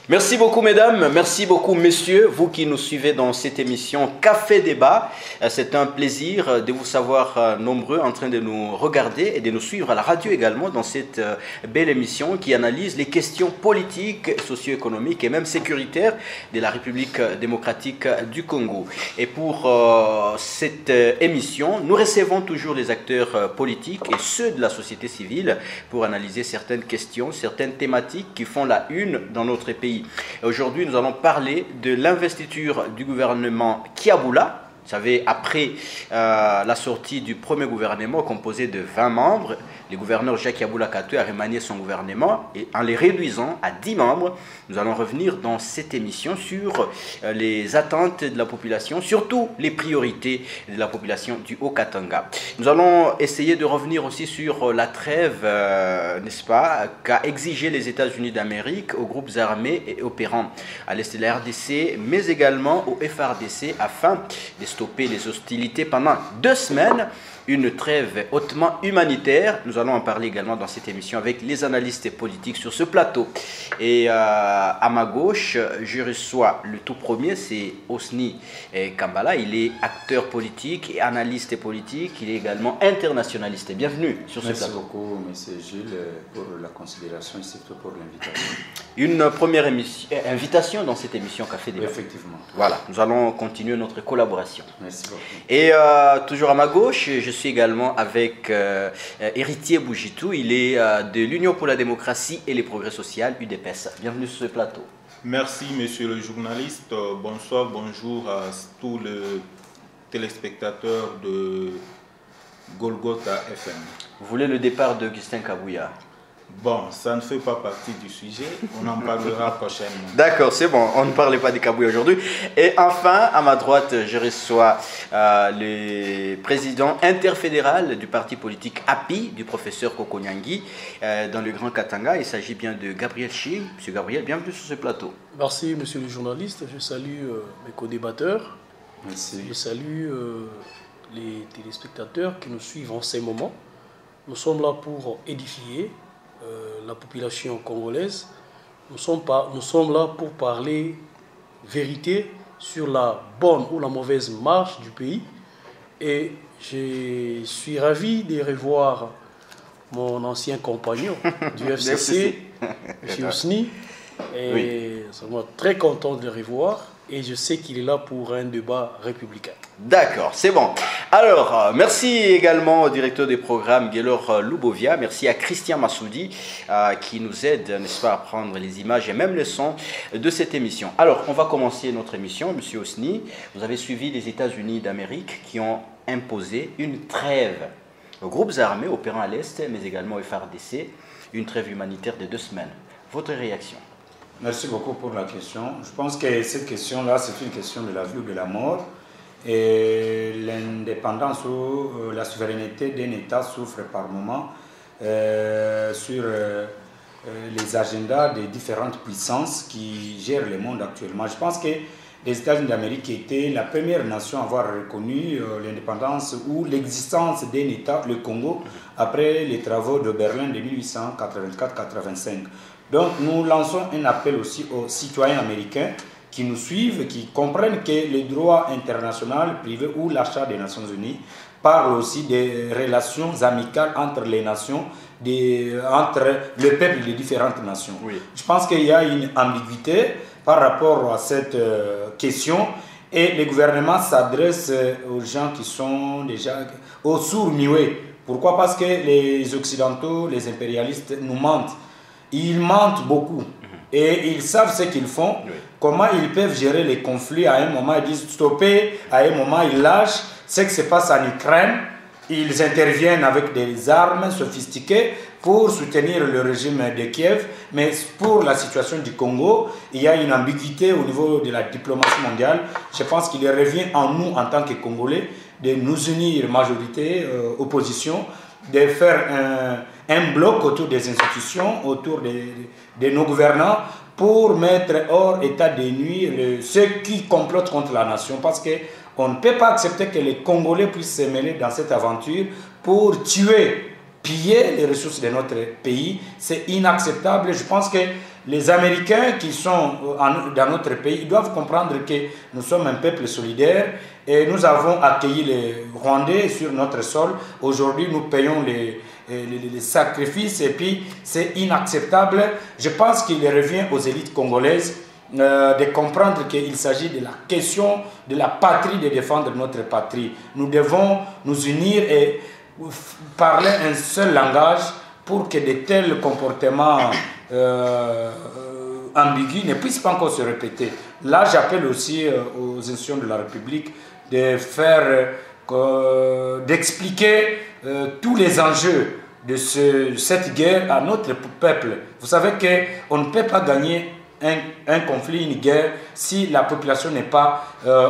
Merci beaucoup mesdames, merci beaucoup messieurs, vous qui nous suivez dans cette émission Café Débat. C'est un plaisir de vous savoir nombreux en train de nous regarder et de nous suivre à la radio également dans cette belle émission qui analyse les questions politiques, socio-économiques et même sécuritaires de la République démocratique du Congo. Et pour cette émission, nous recevons toujours les acteurs politiques et ceux de la société civile pour analyser certaines questions, certaines thématiques qui font la une dans notre pays. Aujourd'hui, nous allons parler de l'investiture du gouvernement Kiaboula. Vous savez, après la sortie du premier gouvernement composé de 20 membres, le gouverneur Jacques Yaboula Kato a remanié son gouvernement et en les réduisant à 10 membres, nous allons revenir dans cette émission sur les attentes de la population, surtout les priorités de la population du Haut-Katanga. Nous allons essayer de revenir aussi sur la trêve, n'est-ce pas, qu'a exigé les États-Unis d'Amérique aux groupes armés et opérant à l'est de la RDC, mais également au FRDC afin de stopper les hostilités pendant 2 semaines. Une trêve hautement humanitaire. Nous allons en parler également dans cette émission avec les analystes politiques sur ce plateau. Et à ma gauche, je reçois le tout premier, c'est Osni Kambala. Il est acteur politique et analyste politique. Il est également internationaliste. Bienvenue sur ce plateau. Merci beaucoup, M. Gilles, pour la considération et surtout pour l'invitation. Une première invitation dans cette émission Café Débat. Effectivement. Voilà, nous allons continuer notre collaboration. Merci beaucoup. Et toujours à ma gauche, je suis également avec Héritier Bougitou. Il est de l'Union pour la démocratie et les progrès sociaux, UDPS. Bienvenue sur ce plateau. Merci, monsieur le journaliste. Bonsoir, bonjour à tous les téléspectateurs de Golgotha FM. Vous voulez le départ d'Augustin Kabouya? Bon, ça ne fait pas partie du sujet, on en parlera prochainement. D'accord, c'est bon, on ne parlait pas de Kabouya aujourd'hui. Et enfin, à ma droite, je reçois le président interfédéral du parti politique API, du professeur Koko Nyangi, dans le Grand Katanga. Il s'agit bien de Gabriel Chi. Monsieur Gabriel, bienvenue sur ce plateau. Merci, monsieur le journaliste. Je salue mes co-débatteurs. Merci. Je salue les téléspectateurs qui nous suivent en ces moments. Nous sommes là pour édifier la population congolaise. Nous sommes là pour parler vérité sur la bonne ou la mauvaise marche du pays. Et je suis ravi de revoir mon ancien compagnon du FCC, M. Osni. Et nous sommes très contents de le revoir. Et je sais qu'il est là pour un débat républicain. D'accord, c'est bon. Alors, merci également au directeur des programmes, Guélor Loubovia. Merci à Christian Massoudi qui nous aide, n'est-ce pas, à prendre les images et même le son de cette émission. Alors, on va commencer notre émission, Monsieur Osni. Vous avez suivi les États-Unis d'Amérique qui ont imposé une trêve aux groupes armés opérant à l'Est, mais également au FARDC, une trêve humanitaire de 2 semaines. Votre réaction? Merci beaucoup pour la question. Je pense que cette question-là, c'est une question de la vie ou de la mort. Et l'indépendance ou la souveraineté d'un État souffre par moment sur les agendas des différentes puissances qui gèrent le monde actuellement. Je pense que les États-Unis d'Amérique étaient la première nation à avoir reconnu l'indépendance ou l'existence d'un État, le Congo, après les travaux de Berlin de 1884-85. Donc nous lançons un appel aussi aux citoyens américains qui nous suivent, qui comprennent que le droit international privé ou l'achat des Nations Unies parle aussi des relations amicales entre les nations, entre le peuple des différentes nations. Oui. Je pense qu'il y a une ambiguïté par rapport à cette question et le gouvernement s'adresse aux gens qui sont déjà aux sourds-muets. Pourquoi? Parce que les Occidentaux, les impérialistes nous mentent. Ils mentent beaucoup et ils savent ce qu'ils font, oui. Comment ils peuvent gérer les conflits. À un moment, ils disent stopper, à un moment, ils lâchent. Ce qui se passe en Ukraine, ils interviennent avec des armes sophistiquées pour soutenir le régime de Kiev. Mais pour la situation du Congo, il y a une ambiguïté au niveau de la diplomatie mondiale. Je pense qu'il revient en nous, en tant que Congolais, de nous unir, majorité, opposition, de faire un bloc autour des institutions, autour de nos gouvernants, pour mettre hors état de nuire ceux qui complotent contre la nation. Parce qu'on ne peut pas accepter que les Congolais puissent se mêler dans cette aventure pour tuer, piller les ressources de notre pays. C'est inacceptable. Je pense que les Américains qui sont dans notre pays, ils doivent comprendre que nous sommes un peuple solidaire et nous avons accueilli les Rwandais sur notre sol. Aujourd'hui, nous payons les sacrifices et puis c'est inacceptable. Je pense qu'il revient aux élites congolaises de comprendre qu'il s'agit de la question de la patrie, de défendre notre patrie. Nous devons nous unir et parler un seul langage pour que de tels comportements ambigus ne puissent pas encore se répéter. Là, j'appelle aussi aux institutions de la République de faire, d'expliquer tous les enjeux de cette guerre à notre peuple. Vous savez qu'on ne peut pas gagner un conflit, une guerre, si la population n'est pas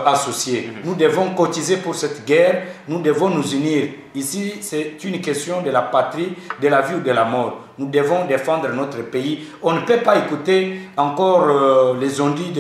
associée. Nous devons cotiser pour cette guerre, nous devons nous unir. Ici, c'est une question de la patrie, de la vie ou de la mort. Nous devons défendre notre pays. On ne peut pas écouter encore les ondits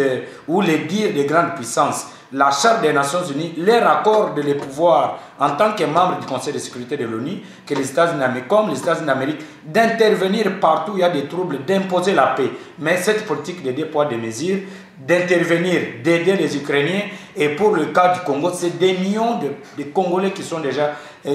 ou les dires des grandes puissances. La Charte des Nations Unies leur accorde les pouvoirs en tant que membre du Conseil de sécurité de l'ONU, que les États-Unis comme les États-Unis d'Amérique, d'intervenir partout où il y a des troubles, d'imposer la paix. Mais cette politique de 2 poids 2 mesures, d'intervenir, d'aider les Ukrainiens, et pour le cas du Congo, c'est des millions de Congolais qui sont déjà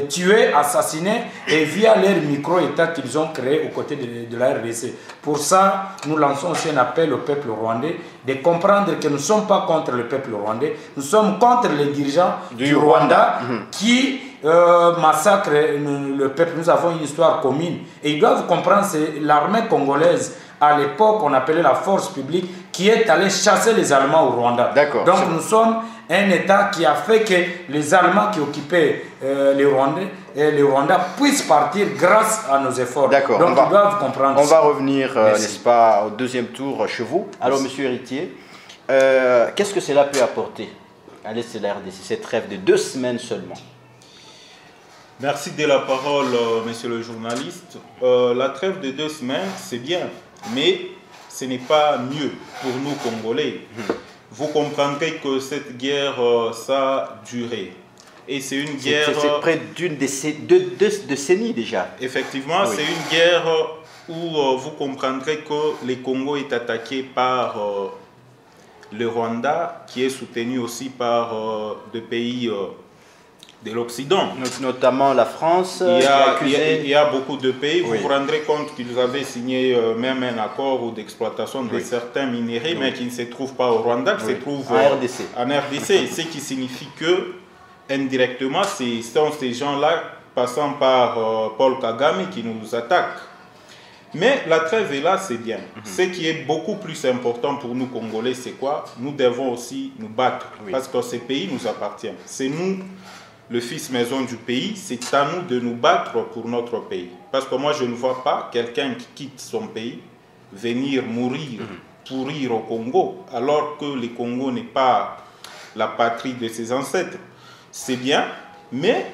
tués, assassinés, et via leur micro-État qu'ils ont créé aux côtés de la RDC. Pour ça, nous lançons aussi un appel au peuple rwandais de comprendre que nous ne sommes pas contre le peuple rwandais, nous sommes contre les dirigeants du Rwanda qui massacrent le peuple. Nous avons une histoire commune et ils doivent comprendre, c'est l'armée congolaise à l'époque on appelait la force publique qui est allée chasser les Allemands au Rwanda. Donc nous sommes un État qui a fait que les Allemands qui occupaient les Rwandais puissent partir grâce à nos efforts. Donc ils doivent comprendre. On va revenir, n'est-ce pas, au deuxième tour chez vous. Alors, monsieur Héritier, qu'est-ce que cela peut apporter à l'Est de la RDC, cette trêve de 2 semaines seulement? Merci de la parole, monsieur le journaliste. La trêve de 2 semaines, c'est bien, mais ce n'est pas mieux pour nous, Congolais. Vous comprendrez que cette guerre, ça a duré. Et c'est une guerre... C'est près d'une décennie déjà. Effectivement, c'est une guerre où vous comprendrez que le Congo est attaqué par le Rwanda, qui est soutenu aussi par des pays de l'Occident. Notamment la France. Il y a beaucoup de pays. Vous vous rendrez compte qu'ils avaient signé même un accord d'exploitation de certains minéraux, mais qui ne se trouvent pas au Rwanda, qui se trouvent en RDC. Ce qui signifie que, indirectement, ce sont ces gens-là, passant par Paul Kagame, qui nous attaquent. Mais la trêve est là, c'est bien. Ce qui est beaucoup plus important pour nous, Congolais, c'est quoi? Nous devons aussi nous battre, parce que ce pays nous appartient. C'est nous, le fils maison du pays, c'est à nous de nous battre pour notre pays. Parce que moi, je ne vois pas quelqu'un qui quitte son pays venir mourir, pourrir au Congo, alors que le Congo n'est pas la patrie de ses ancêtres. C'est bien, mais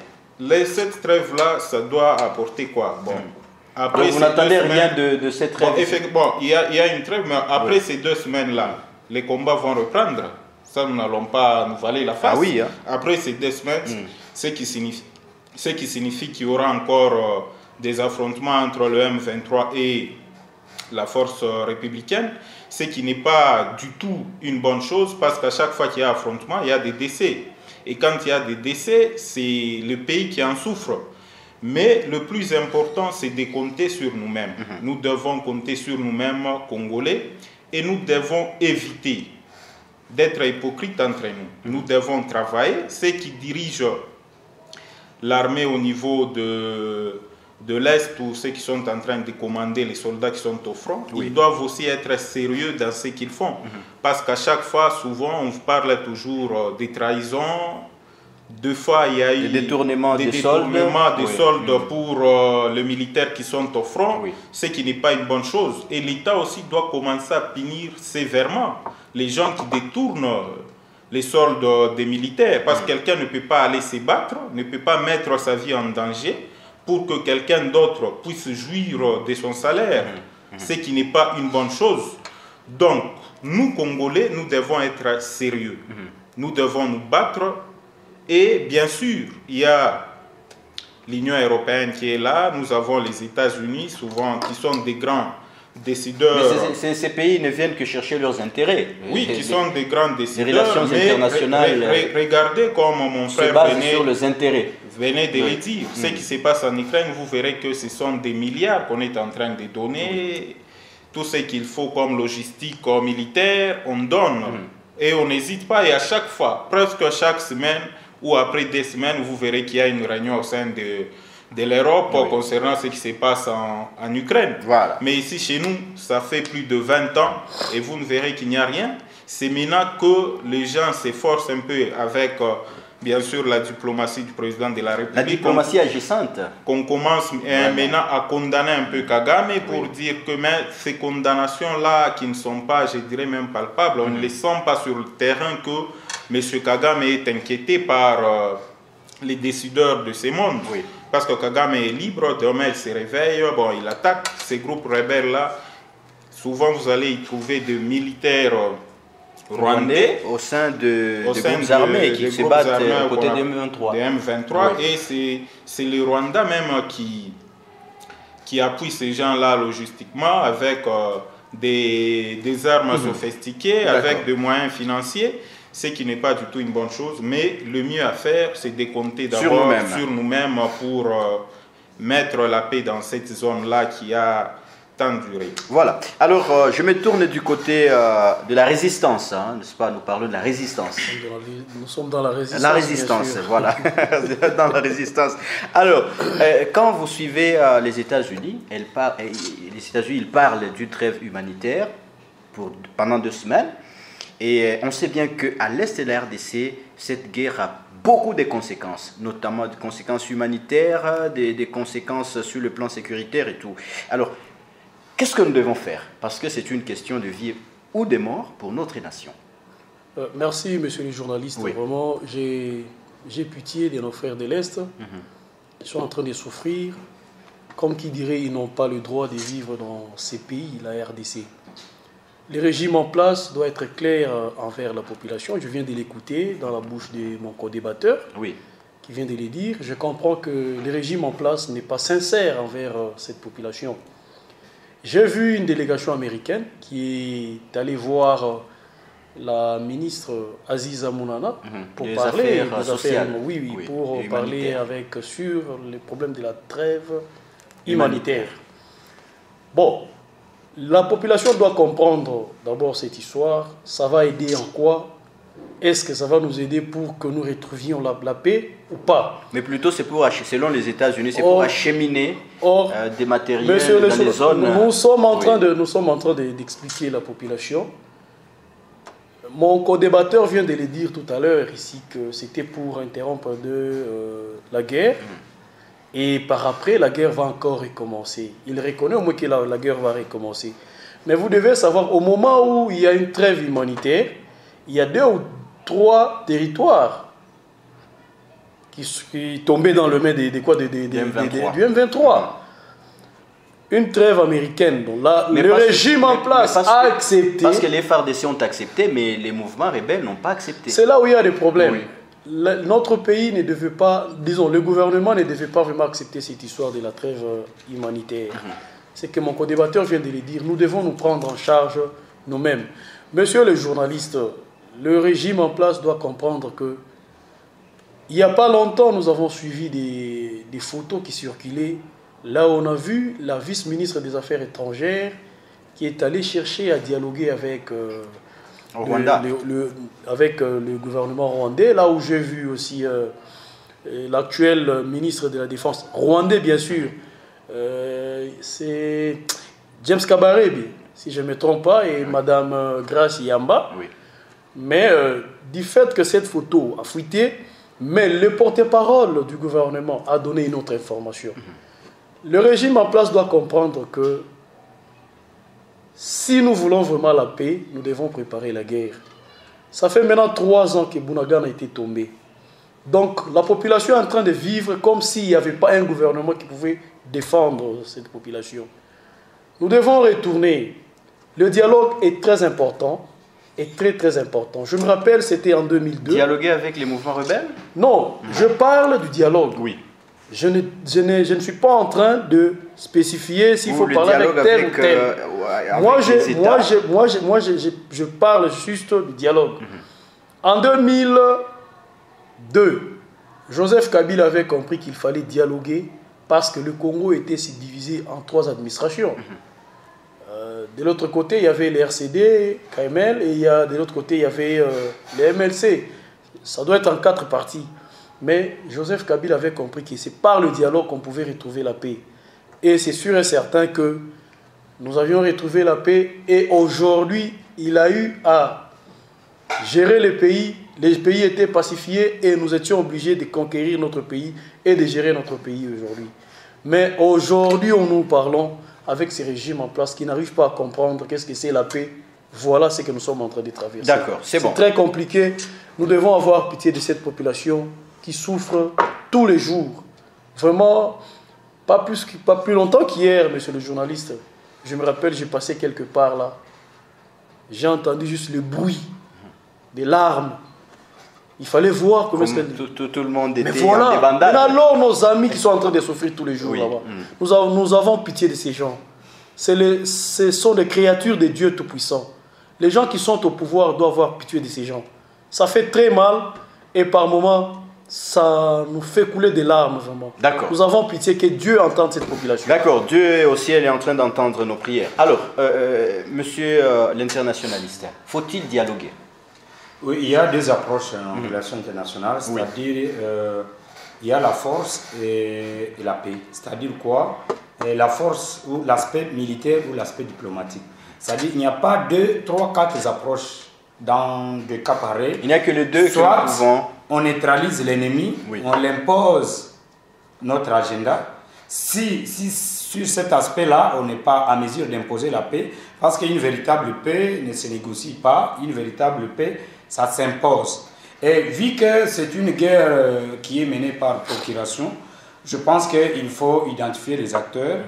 cette trêve-là, ça doit apporter quoi? Bon, après, donc vous n'attendez rien de cette trêve? Bon, il y a une trêve, mais après ces 2 semaines-là, les combats vont reprendre. Ça, nous n'allons pas nous valer la face. Après ces 2 semaines, ce qui signifie qu'il y aura encore des affrontements entre le M23 et la force républicaine, ce qui n'est pas du tout une bonne chose, parce qu'à chaque fois qu'il y a affrontement, il y a des décès. Et quand il y a des décès, c'est le pays qui en souffre. Mais le plus important, c'est de compter sur nous-mêmes. Nous devons compter sur nous-mêmes, Congolais, et nous devons éviter d'être hypocrites entre nous. Nous devons travailler. Ceux qui dirigent l'armée au niveau de l'Est, ou ceux qui sont en train de commander les soldats qui sont au front, ils doivent aussi être sérieux dans ce qu'ils font. Parce qu'à chaque fois, souvent, on parle toujours des trahisons. 2 fois, il y a eu des détournements des soldes pour les militaires qui sont au front, ce qui n'est pas une bonne chose. Et l'État aussi doit commencer à punir sévèrement les gens qui détournent les soldes des militaires. Parce que quelqu'un ne peut pas aller se battre, ne peut pas mettre sa vie en danger pour que quelqu'un d'autre puisse jouir de son salaire, ce qui n'est pas une bonne chose. Donc, nous, Congolais, nous devons être sérieux. Nous devons nous battre. Et bien sûr, il y a l'Union européenne qui est là, nous avons les États-Unis, souvent qui sont des grands décideurs... Mais ces pays ne viennent que chercher leurs intérêts. Oui, qui sont des grands décideurs. Les relations internationales regardez comme mon frère sur les intérêts. Venez de le dire. Ce qui se passe en Ukraine, vous verrez que ce sont des milliards qu'on est en train de donner. Tout ce qu'il faut comme logistique, comme militaire, on donne. Et on n'hésite pas. Et à chaque fois, presque chaque semaine ou après 2 semaines, vous verrez qu'il y a une réunion au sein de l'Europe concernant ce qui se passe en Ukraine. Voilà. Mais ici, chez nous, ça fait plus de 20 ans et vous ne verrez qu'il n'y a rien. C'est maintenant que les gens s'efforcent un peu avec... bien sûr, la diplomatie du président de la République. La diplomatie agissante. Qu'on commence maintenant à condamner un peu Kagame pour dire que ces condamnations-là, qui ne sont pas, je dirais même palpables, on ne les sent pas sur le terrain que M. Kagame est inquiété par les décideurs de ce monde. Oui. Parce que Kagame est libre, demain il se réveille, bon, il attaque ces groupes rebelles-là. Souvent, vous allez y trouver des militaires rwandais au sein des groupes armés qui se battent aux côtés des M23. Des M23 oui. Et c'est le Rwanda même qui appuie ces gens-là logistiquement avec des armes sophistiquées, avec des moyens financiers, ce qui n'est pas du tout une bonne chose. Mais le mieux à faire, c'est de compter d'abord sur nous-mêmes pour mettre la paix dans cette zone-là qui a... durée. Voilà. Alors, je me tourne du côté de la résistance, hein, n'est-ce pas? Nous parlons de la résistance. Nous sommes dans la résistance. La résistance, voilà. Dans la résistance. Alors, quand vous suivez les États-Unis, ils parlent d'une trêve humanitaire pendant 2 semaines. Et on sait bien qu'à l'est de la RDC, cette guerre a beaucoup de conséquences, notamment des conséquences humanitaires, des conséquences sur le plan sécuritaire et tout. Alors, qu'est-ce que nous devons faire? Parce que c'est une question de vie ou de mort pour notre nation. Merci, monsieur le journaliste. Oui. Vraiment, j'ai pitié de nos frères de l'Est. Ils sont en train de souffrir. Comme qui dirait, ils n'ont pas le droit de vivre dans ces pays, la RDC. Le régime en place doit être clair envers la population. Je viens de l'écouter dans la bouche de mon co-débatteur, qui vient de le dire. Je comprends que le régime en place n'est pas sincère envers cette population. J'ai vu une délégation américaine qui est allée voir la ministre Aziza Mounana pour parler des affaires pour parler sur les problèmes de la trêve humanitaire. Bon, la population doit comprendre d'abord cette histoire. Ça va aider en quoi? Est-ce que ça va nous aider pour que nous retrouvions la paix ou pas? Mais plutôt, c'est pour, selon les États-Unis, c'est pour acheminer des matériels dans les zones. Nous sommes en train d'expliquer la population. Mon co-débatteur vient de le dire tout à l'heure ici que c'était pour interrompre la guerre. Et par après, la guerre va encore recommencer. Il reconnaît au moins que la guerre va recommencer. Mais vous devez savoir, au moment où il y a une trêve humanitaire, il y a 2 ou 3 territoires qui tombaient dans le main du M23. Une trêve américaine, dont le régime en place a accepté. Parce que les FARDC ont accepté, mais les mouvements rebelles n'ont pas accepté. C'est là où il y a des problèmes. Oui. Notre pays ne devait pas, disons, le gouvernement ne devait pas vraiment accepter cette histoire de la trêve humanitaire. C'est que mon co-débatteur vient de le dire, nous devons nous prendre en charge nous-mêmes. Monsieur le journaliste, le régime en place doit comprendre que il n'y a pas longtemps, nous avons suivi des photos qui circulaient. Là, on a vu la vice-ministre des Affaires étrangères qui est allée chercher à dialoguer avec le gouvernement rwandais. Là où j'ai vu aussi l'actuel ministre de la Défense rwandais, bien sûr, c'est James Kabarebe, si je ne me trompe pas, et Madame Grace Yamba. Oui. Mais du fait que cette photo a fuité, mais le porte-parole du gouvernement a donné une autre information. Le régime en place doit comprendre que si nous voulons vraiment la paix, nous devons préparer la guerre. Ça fait maintenant 3 ans que Bunagana a été tombé. Donc la population est en train de vivre comme s'il n'y avait pas un gouvernement qui pouvait défendre cette population. Nous devons retourner. Le dialogue est très important. Est très très important. Je me rappelle, c'était en 2002. Dialoguer avec les mouvements rebelles? Non, je parle du dialogue. Oui. Je ne suis pas en train de spécifier s'il faut parler avec tel ou tel. Moi, je parle juste du dialogue. En 2002, Joseph Kabila avait compris qu'il fallait dialoguer parce que le Congo était divisé en 3 administrations. De l'autre côté, il y avait les RCD, KML, et de l'autre côté, il y avait les MLC. Ça doit être en 4 parties. Mais Joseph Kabila avait compris que c'est par le dialogue qu'on pouvait retrouver la paix. Et c'est sûr et certain que nous avions retrouvé la paix. Et aujourd'hui, il a eu à gérer les pays. Les pays étaient pacifiés et nous étions obligés de conquérir notre pays et de gérer notre pays aujourd'hui. Mais aujourd'hui, nous parlons avec ces régimes en place qui n'arrivent pas à comprendre qu'est-ce que c'est la paix. Voilà ce que nous sommes en train de traverser. D'accord, c'est bon. C'est très compliqué. Nous devons avoir pitié de cette population qui souffre tous les jours. Vraiment, pas plus longtemps qu'hier, monsieur le journaliste. Je me rappelle, j'ai passé quelque part là. J'ai entendu juste le bruit des larmes. Il fallait voir comment tout le monde était en débandade. Mais alors nos amis qui sont en train de souffrir tous les jours là-bas. Nous avons pitié de ces gens. Ce sont des créatures de Dieu Tout-Puissant. Les gens qui sont au pouvoir doivent avoir pitié de ces gens. Ça fait très mal et par moments, ça nous fait couler des larmes vraiment. D'accord. Nous avons pitié que Dieu entende cette population. D'accord, Dieu au ciel est en train d'entendre nos prières. Alors, monsieur l'internationaliste, faut-il dialoguer? Oui, il y a des approches en relation internationale, c'est-à-dire il y a la force et la paix. C'est-à-dire quoi? La force ou l'aspect militaire ou l'aspect diplomatique. C'est-à-dire qu'il n'y a pas 2, 3, 4 approches dans des cas pareils. Il n'y a que les deux qui pouvons. On neutralise l'ennemi, on l'impose notre agenda. Si sur cet aspect-là, on n'est pas à mesure d'imposer la paix, parce qu'une véritable paix ne se négocie pas, une véritable paix, ça s'impose. Et vu que c'est une guerre qui est menée par procuration, je pense qu'il faut identifier les acteurs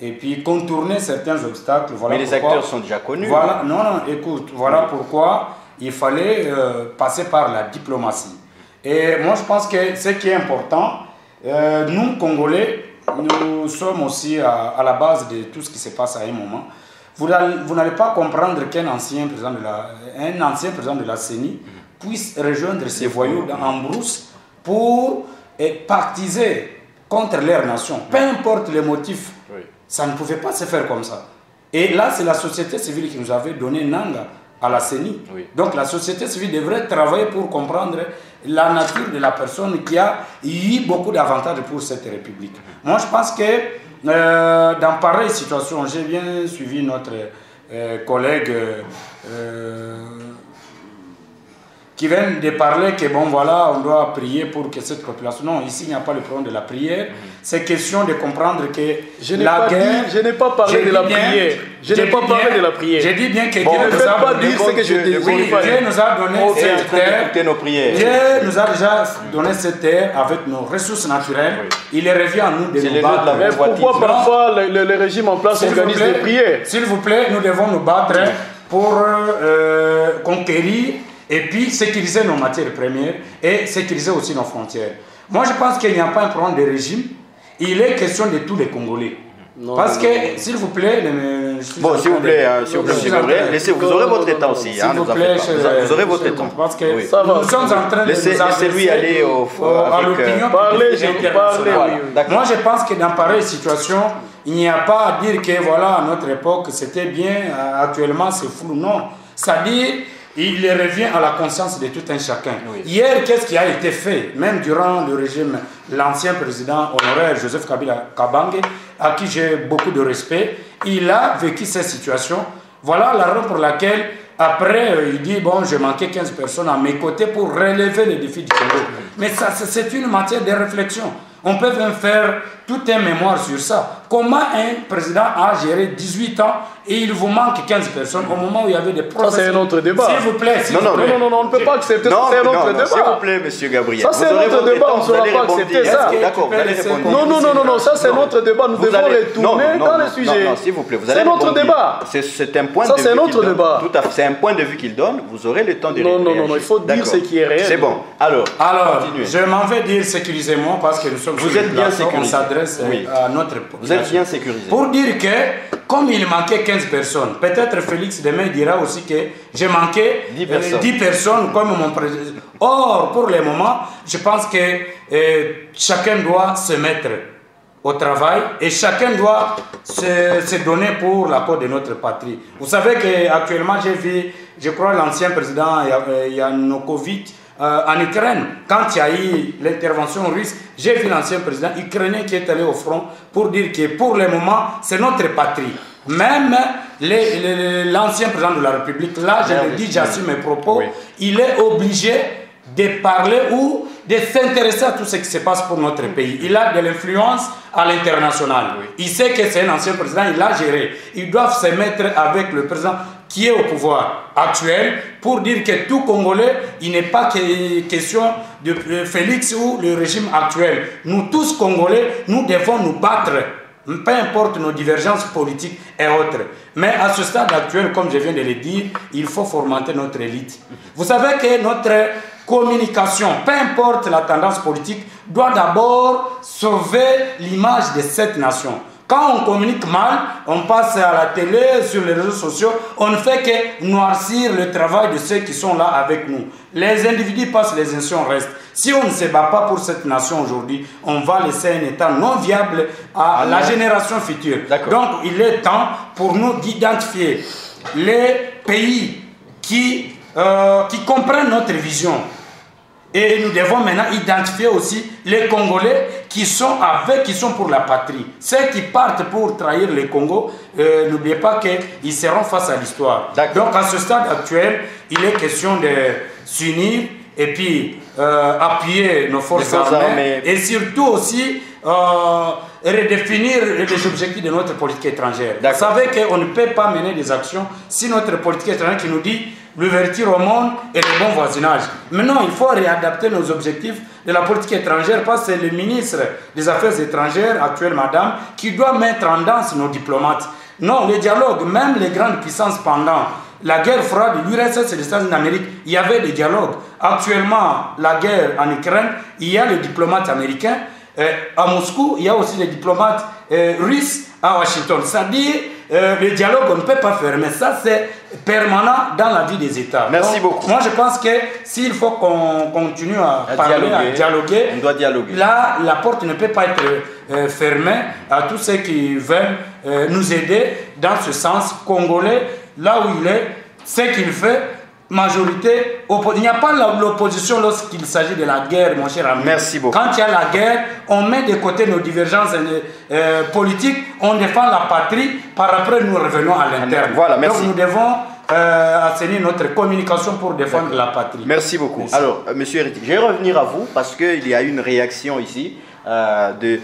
et puis contourner certains obstacles. Voilà. Mais les acteurs sont déjà connus. Voilà, non, écoute, voilà pourquoi il fallait passer par la diplomatie. Et moi, je pense que ce qui est important, nous, Congolais, nous sommes aussi à la base de tout ce qui se passe à un moment. Vous n'allez pas comprendre qu'un ancien président de la CENI puisse rejoindre ces voyous en brousse pour partiser contre leur nation. Peu importe les motifs, ça ne pouvait pas se faire comme ça. Et là, c'est la société civile qui nous avait donné Nanga à la CENI. Donc la société civile devrait travailler pour comprendre la nature de la personne qui a eu beaucoup d'avantages pour cette république. Moi, je pense que dans pareille situation, j'ai bien suivi notre collègue qui vient de parler que bon voilà, on doit prier pour que cette population... Non, ici il n'y a pas le problème de la prière. C'est question de comprendre que je n'ai pas parlé de la prière. Je n'ai pas parlé de la prière. J'ai dit bien que Dieu nous a donné Dieu nous a donné cette terre. Dieu nous a déjà donné cette terre avec nos ressources naturelles. Il revient à nous de nous battre. Mais pourquoi parfois le régime en place organise des prières? S'il vous plaît, nous devons nous battre pour conquérir et puis sécuriser nos matières premières et sécuriser aussi nos frontières. Moi, je pense qu'il n'y a pas un problème de régime. Il est question de tous les Congolais. Non, parce que, s'il vous plaît... Bon, s'il vous plaît, laissez, vous aurez votre temps aussi. S'il vous plaît, vous aurez votre temps. Parce que nous sommes en train de laissez-lui aller à l'opinion. Moi, je pense que dans pareille situation, il n'y a pas à dire que, voilà, à notre époque, c'était bien, actuellement, c'est flou. Non. C'est-à-dire... Il revient à la conscience de tout un chacun. Hier, qu'est-ce qui a été fait? Même durant le régime, l'ancien président honoraire Joseph Kabila Kabange, à qui j'ai beaucoup de respect, il a vécu cette situation. Voilà la raison pour laquelle, après, il dit, bon, j'ai manqué 15 personnes à mes côtés pour relever les défis du Congo. Mais ça, c'est une matière de réflexion. On peut même faire tout un mémoire sur ça. comment un président a géré 18 ans et il vous manque 15 personnes au moment où il y avait des professeurs. Ça, c'est un autre débat. S'il vous plaît. Non, on ne peut pas accepter ça. C'est un autre débat. S'il vous plaît, monsieur Gabriel. Ça, c'est un autre débat. On ne saura pas accepter ça. D'accord, vous allez répondre. Non, ça, c'est notre débat. Nous devons retourner dans le sujet. Non, s'il vous plaît, vous allez répondre. C'est notre débat. C'est un point de vue. Ça, c'est notre débat. Tout à fait. C'est un point de vue qu'il donne. Vous aurez le temps de répondre. Non, il faut dire ce qui est réel. C'est bon. Alors, je m'en vais dire sécurisez-moi parce que nous sommes vous êtes bien sécurisé. On s'adresse à notre population. Vous êtes bien sécurisé. Pour dire que, comme il manquait 15 personnes, peut-être Félix demain dira aussi que j'ai manqué 10 personnes comme mon président. Or, pour le moment, je pense que chacun doit se mettre au travail et chacun doit se donner pour la cause de notre patrie. Vous savez qu'actuellement, j'ai vu, je crois, l'ancien président Yanukovych en Ukraine, quand il y a eu l'intervention russe, j'ai vu l'ancien président ukrainien qui est allé au front pour dire que pour le moment, c'est notre patrie. Même l'ancien président de la République, là, je le dis, j'assume mes propos, il est obligé de parler ou de s'intéresser à tout ce qui se passe pour notre pays. Il a de l'influence à l'international. Il sait que c'est un ancien président, il a géré. Ils doivent se mettre avec le président qui est au pouvoir actuel pour dire que tout Congolais, il n'est pas question de Félix ou le régime actuel. Nous tous Congolais, nous devons nous battre, peu importe nos divergences politiques et autres. Mais à ce stade actuel, comme je viens de le dire, il faut formater notre élite. Vous savez que notre communication, peu importe la tendance politique, doit d'abord sauver l'image de cette nation. Quand on communique mal, on passe à la télé, sur les réseaux sociaux, on ne fait que noircir le travail de ceux qui sont là avec nous. Les individus passent, les nations restent. Si on ne se bat pas pour cette nation aujourd'hui, on va laisser un État non viable à la génération future. Donc il est temps pour nous d'identifier les pays qui comprennent notre vision. Et nous devons maintenant identifier aussi les Congolais qui sont pour la patrie. Ceux qui partent pour trahir le Congo, n'oubliez pas qu'ils seront face à l'histoire. Donc à ce stade actuel, il est question de s'unir et puis appuyer nos forces armées et surtout aussi redéfinir les objectifs de notre politique étrangère. Vous savez qu'on ne peut pas mener des actions si notre politique étrangère qui nous dit l'ouverture au monde et le bon voisinage. Maintenant, il faut réadapter nos objectifs de la politique étrangère parce que c'est le ministre des Affaires étrangères, actuelle madame, qui doit mettre en danse nos diplomates. Non, le dialogue, même les grandes puissances pendant la guerre froide, l'URSS et les États-Unis d'Amérique, il y avait des dialogues. Actuellement, la guerre en Ukraine, il y a les diplomates américains. À Moscou, il y a aussi les diplomates russes à Washington. C'est-à-dire, le dialogue, on ne peut pas fermer. Ça, c'est permanent dans la vie des États. Merci beaucoup. Moi, je pense que s'il faut qu'on continue à parler, à dialoguer, on doit dialoguer. Là, la porte ne peut pas être fermée à tous ceux qui veulent nous aider dans ce sens congolais, là où il est, ce qu'il fait. Majorité, il n'y a pas l'opposition lorsqu'il s'agit de la guerre, mon cher ami. Merci beaucoup. Quand il y a la guerre, on met de côté nos divergences politiques, on défend la patrie, par après nous revenons à l'interne. Voilà, merci. Donc nous devons assainir notre communication pour défendre la patrie. Merci beaucoup. Merci. Alors, monsieur Héritier, je vais revenir à vous parce qu'il y a une réaction ici de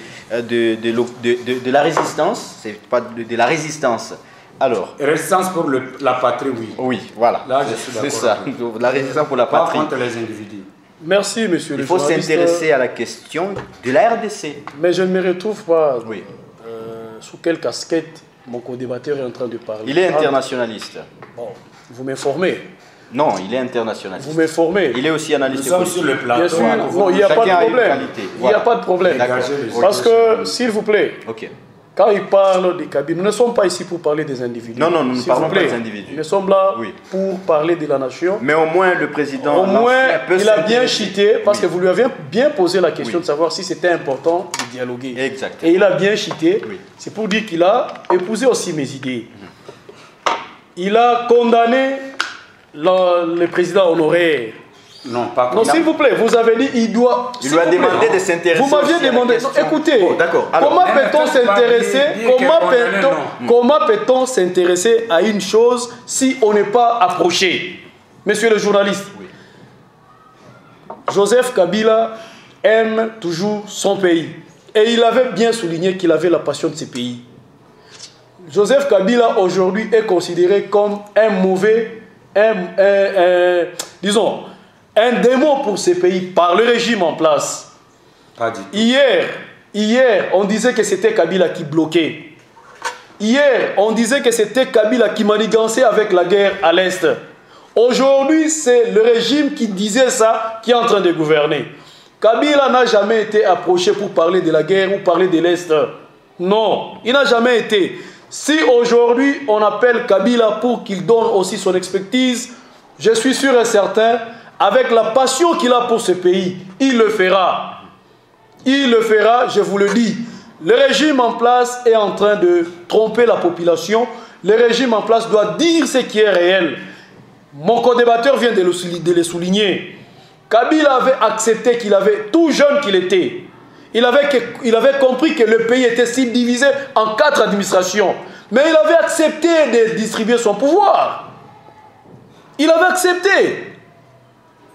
la résistance, c'est pas de la résistance. Alors, résistance pour la patrie, oui. Oui, voilà. Là, je suis d'accord. C'est ça, la résistance pour la patrie. Pas contre les individus. Merci, monsieur le journaliste. Il faut s'intéresser à la question de la RDC. Mais je ne me retrouve pas sous quelle casquette mon co-débatteur est en train de parler. Il est internationaliste. Bon, vous m'informez. Non, il est internationaliste. Vous m'informez. Il est aussi analyste politique. Nous sommes sur le plateau. Bien sûr, non, il n'y a pas de problème. Il n'y a pas de problème. Parce que, s'il vous plaît, quand il parle des cabines, nous ne sommes pas ici pour parler des individus. Non, nous ne parlons pas des individus. Nous sommes là pour parler de la nation. Mais au moins, le président... Au moins, il a bien chité, parce que vous lui avez bien posé la question de savoir si c'était important de dialoguer. Exact. Et il a bien chité. C'est pour dire qu'il a épousé aussi mes idées. Il a condamné le président honoraire. Non, pas non, s'il vous plaît, vous avez dit il doit. Il lui a demandé de s'intéresser. Vous m'aviez demandé. Non, écoutez, comment peut-on s'intéresser Comment peut-on s'intéresser à une chose si on n'est pas approché? Monsieur le journaliste, Joseph Kabila aime toujours son pays. Et il avait bien souligné qu'il avait la passion de ce pays. Joseph Kabila aujourd'hui est considéré comme un mauvais, disons, un démon pour ce pays par le régime en place. Pas du tout. Hier, on disait que c'était Kabila qui bloquait. Hier, on disait que c'était Kabila qui manigançait avec la guerre à l'Est. Aujourd'hui, c'est le régime qui disait ça qui est en train de gouverner. Kabila n'a jamais été approché pour parler de la guerre ou parler de l'Est. Non, il n'a jamais été. Si aujourd'hui on appelle Kabila pour qu'il donne aussi son expertise, je suis sûr et certain, avec la passion qu'il a pour ce pays, il le fera. Il le fera, je vous le dis. Le régime en place est en train de tromper la population. Le régime en place doit dire ce qui est réel. Mon co-débatteur vient de le souligner. Kabila avait accepté qu'il avait, tout jeune qu'il était, il avait compris que le pays était si divisé en 4 administrations. Mais il avait accepté de distribuer son pouvoir. Il avait accepté.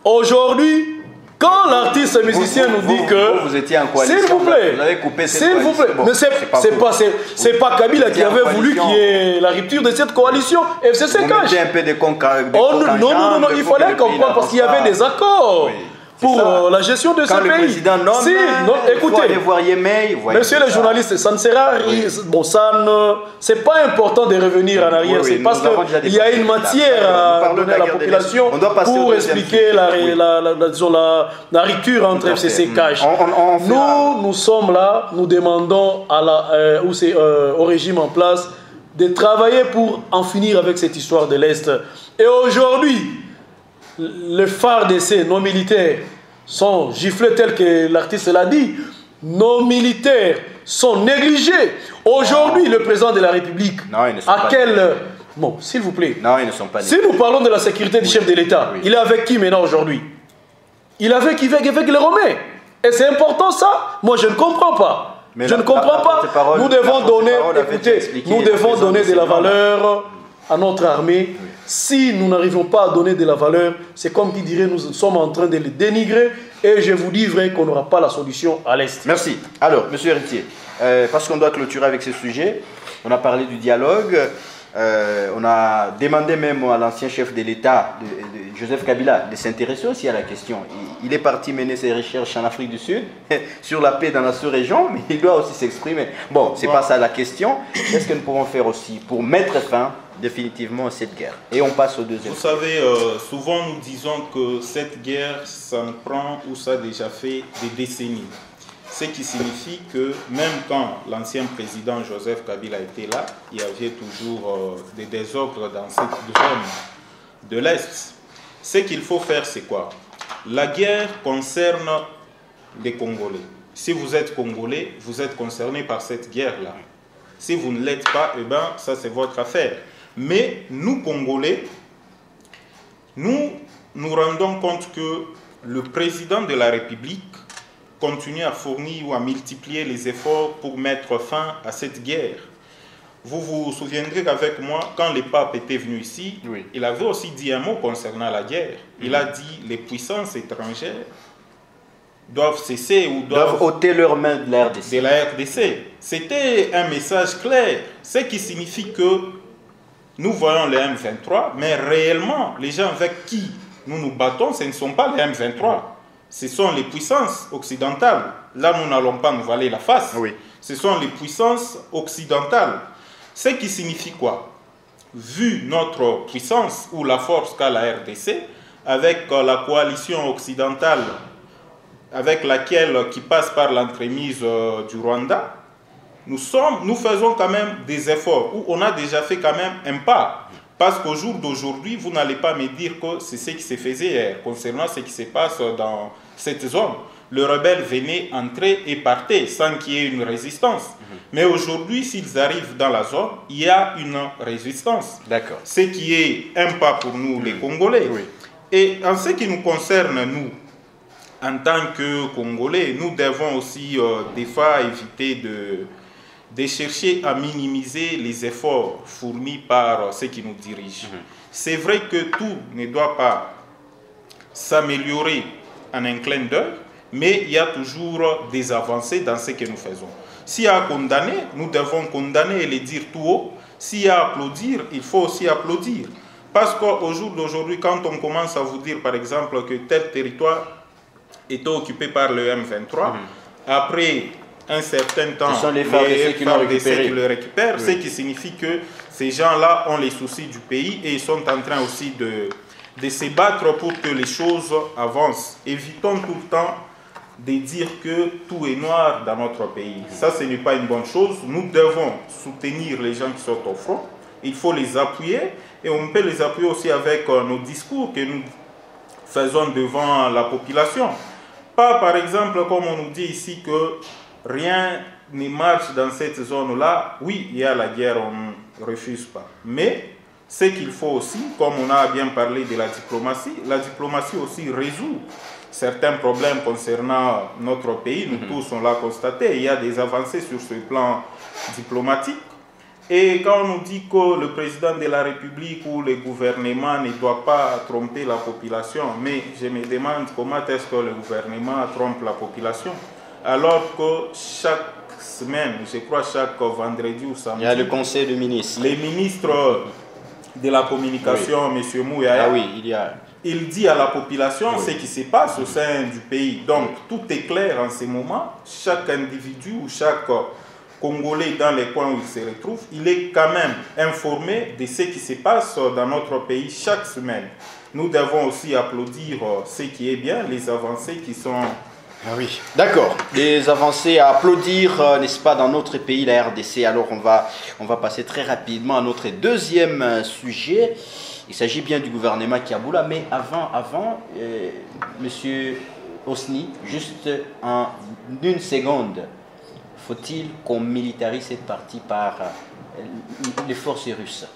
Aujourd'hui, quand l'artiste musicien nous dit que... Vous étiez en coalition. S'il vous plaît. Vous avez coupé cette s'il vous plaît. Bon, mais c'est pas Kabila qui avait voulu qu'il y ait la rupture de cette coalition. FCC cache. Vous mettez un peu de non, il fallait comprendre parce qu'il y avait des accords. Oui. Pour la gestion de ce pays. Quand le président nomme, écoutez, voir Yemei, monsieur le journaliste, ça ne sera bon, c'est pas important de revenir en arrière, c'est parce qu'il y a une matière à donner à la population pour expliquer la rupture entre FCC et CAJ. Nous sommes là, nous demandons au régime en place de travailler pour en finir avec cette histoire de l'Est. Et aujourd'hui, les phares d'essai, nos militaires, sont giflés tel que l'artiste l'a dit. Nos militaires sont négligés. Aujourd'hui, le président de la République, Bon, s'il vous plaît. Non, ils ne sont pas négligés. Si nous parlons de la sécurité du chef de l'État, il est avec qui maintenant aujourd'hui? Il est avec les Romains. Et c'est important ça? Moi, je ne comprends pas. Mais je ne comprends pas. Nous devons donner, nous devons donner de la valeur à notre armée. Oui. Si nous n'arrivons pas à donner de la valeur, c'est comme qui dirait nous sommes en train de les dénigrer et je vous dis vrai qu'on n'aura pas la solution à l'Est. Merci. Alors, monsieur Héritier, parce qu'on doit clôturer avec ce sujet, on a parlé du dialogue, on a demandé même à l'ancien chef de l'État, Joseph Kabila, de s'intéresser aussi à la question. Il est parti mener ses recherches en Afrique du Sud sur la paix dans la sous-région, mais il doit aussi s'exprimer. Bon, c'est pas ça la question. Qu'est-ce que nous pouvons faire aussi pour mettre fin définitivement à cette guerre? Et on passe au deuxième. Vous savez, souvent nous disons que cette guerre, ça ne prend ou ça a déjà fait des décennies. Ce qui signifie que même quand l'ancien président Joseph Kabila était là, il y avait toujours des désordres dans cette zone de l'Est. Ce qu'il faut faire, c'est quoi? La guerre concerne les Congolais. Si vous êtes Congolais, vous êtes concerné par cette guerre-là. Si vous ne l'êtes pas, eh ben, ça c'est votre affaire. Mais nous, Congolais, nous nous rendons compte que le président de la République continue à fournir ou à multiplier les efforts pour mettre fin à cette guerre. Vous vous souviendrez qu'avec moi, quand le pape était venu ici, oui, il avait aussi dit un mot concernant la guerre. Il a dit les puissances étrangères doivent cesser ou doivent ôter leurs mains de la RDC. De la RDC. C'était un message clair, ce qui signifie que nous voyons les M23, mais réellement, les gens avec qui nous nous battons, ce ne sont pas les M23. Ce sont les puissances occidentales. Là, nous n'allons pas nous voiler la face. Oui. Ce sont les puissances occidentales. Ce qui signifie quoi? Vu notre puissance ou la force qu'a la RDC, avec la coalition occidentale avec laquelle qui passe par l'entremise du Rwanda, nous faisons quand même des efforts, où on a déjà fait quand même un pas. Parce qu'au jour d'aujourd'hui, vous n'allez pas me dire que c'est ce qui se faisait hier, concernant ce qui se passe dans cette zone. Le rebelle venait entrer et partait sans qu'il y ait une résistance. Mais aujourd'hui, s'ils arrivent dans la zone, il y a une résistance. D'accord. Ce qui est un pas pour nous, les Congolais. Oui. Et en ce qui nous concerne, nous, en tant que Congolais, nous devons aussi des fois éviter de chercher à minimiser les efforts fournis par ceux qui nous dirigent. C'est vrai que tout ne doit pas s'améliorer en un clin d'œil, mais il y a toujours des avancées dans ce que nous faisons. S'il y a à condamner, nous devons condamner et le dire tout haut. S'il y a à applaudir, il faut aussi applaudir. Parce qu'au jour d'aujourd'hui, quand on commence à vous dire, par exemple, que tel territoire est occupé par le M23, après un certain temps, les FARDC qui le récupèrent, ce qui signifie que ces gens-là ont les soucis du pays et ils sont en train aussi de se battre pour que les choses avancent. Évitons tout le temps de dire que tout est noir dans notre pays. Ça, ce n'est pas une bonne chose. Nous devons soutenir les gens qui sont au front. Il faut les appuyer et on peut les appuyer aussi avec nos discours que nous faisons devant la population. Pas, par exemple, comme on nous dit ici que rien ne marche dans cette zone-là. Oui, il y a la guerre, on ne refuse pas. Mais ce qu'il faut aussi, comme on a bien parlé de la diplomatie aussi résout certains problèmes concernant notre pays. Nous tous, on l'a constaté. Il y a des avancées sur ce plan diplomatique. Et quand on nous dit que le président de la République ou le gouvernement ne doit pas tromper la population, mais je me demande comment est-ce que le gouvernement trompe la population, alors que chaque semaine, je crois chaque vendredi ou samedi, il y a le conseil de ministres. Les ministres de la communication, M. Mouyaya, il dit à la population ce qui se passe au sein du pays. Donc tout est clair en ce moment. Chaque individu ou chaque Congolais dans les coins où il se retrouve, il est quand même informé de ce qui se passe dans notre pays chaque semaine. Nous devons aussi applaudir ce qui est bien, les avancées qui sont... Ah oui, d'accord. Les avancées à applaudir, n'est-ce pas, dans notre pays, la RDC. Alors on va passer très rapidement à notre deuxième sujet. Il s'agit bien du gouvernement Kiaboula, mais avant, Monsieur Osni, juste en une seconde, faut-il qu'on militarise cette partie par les forces russes,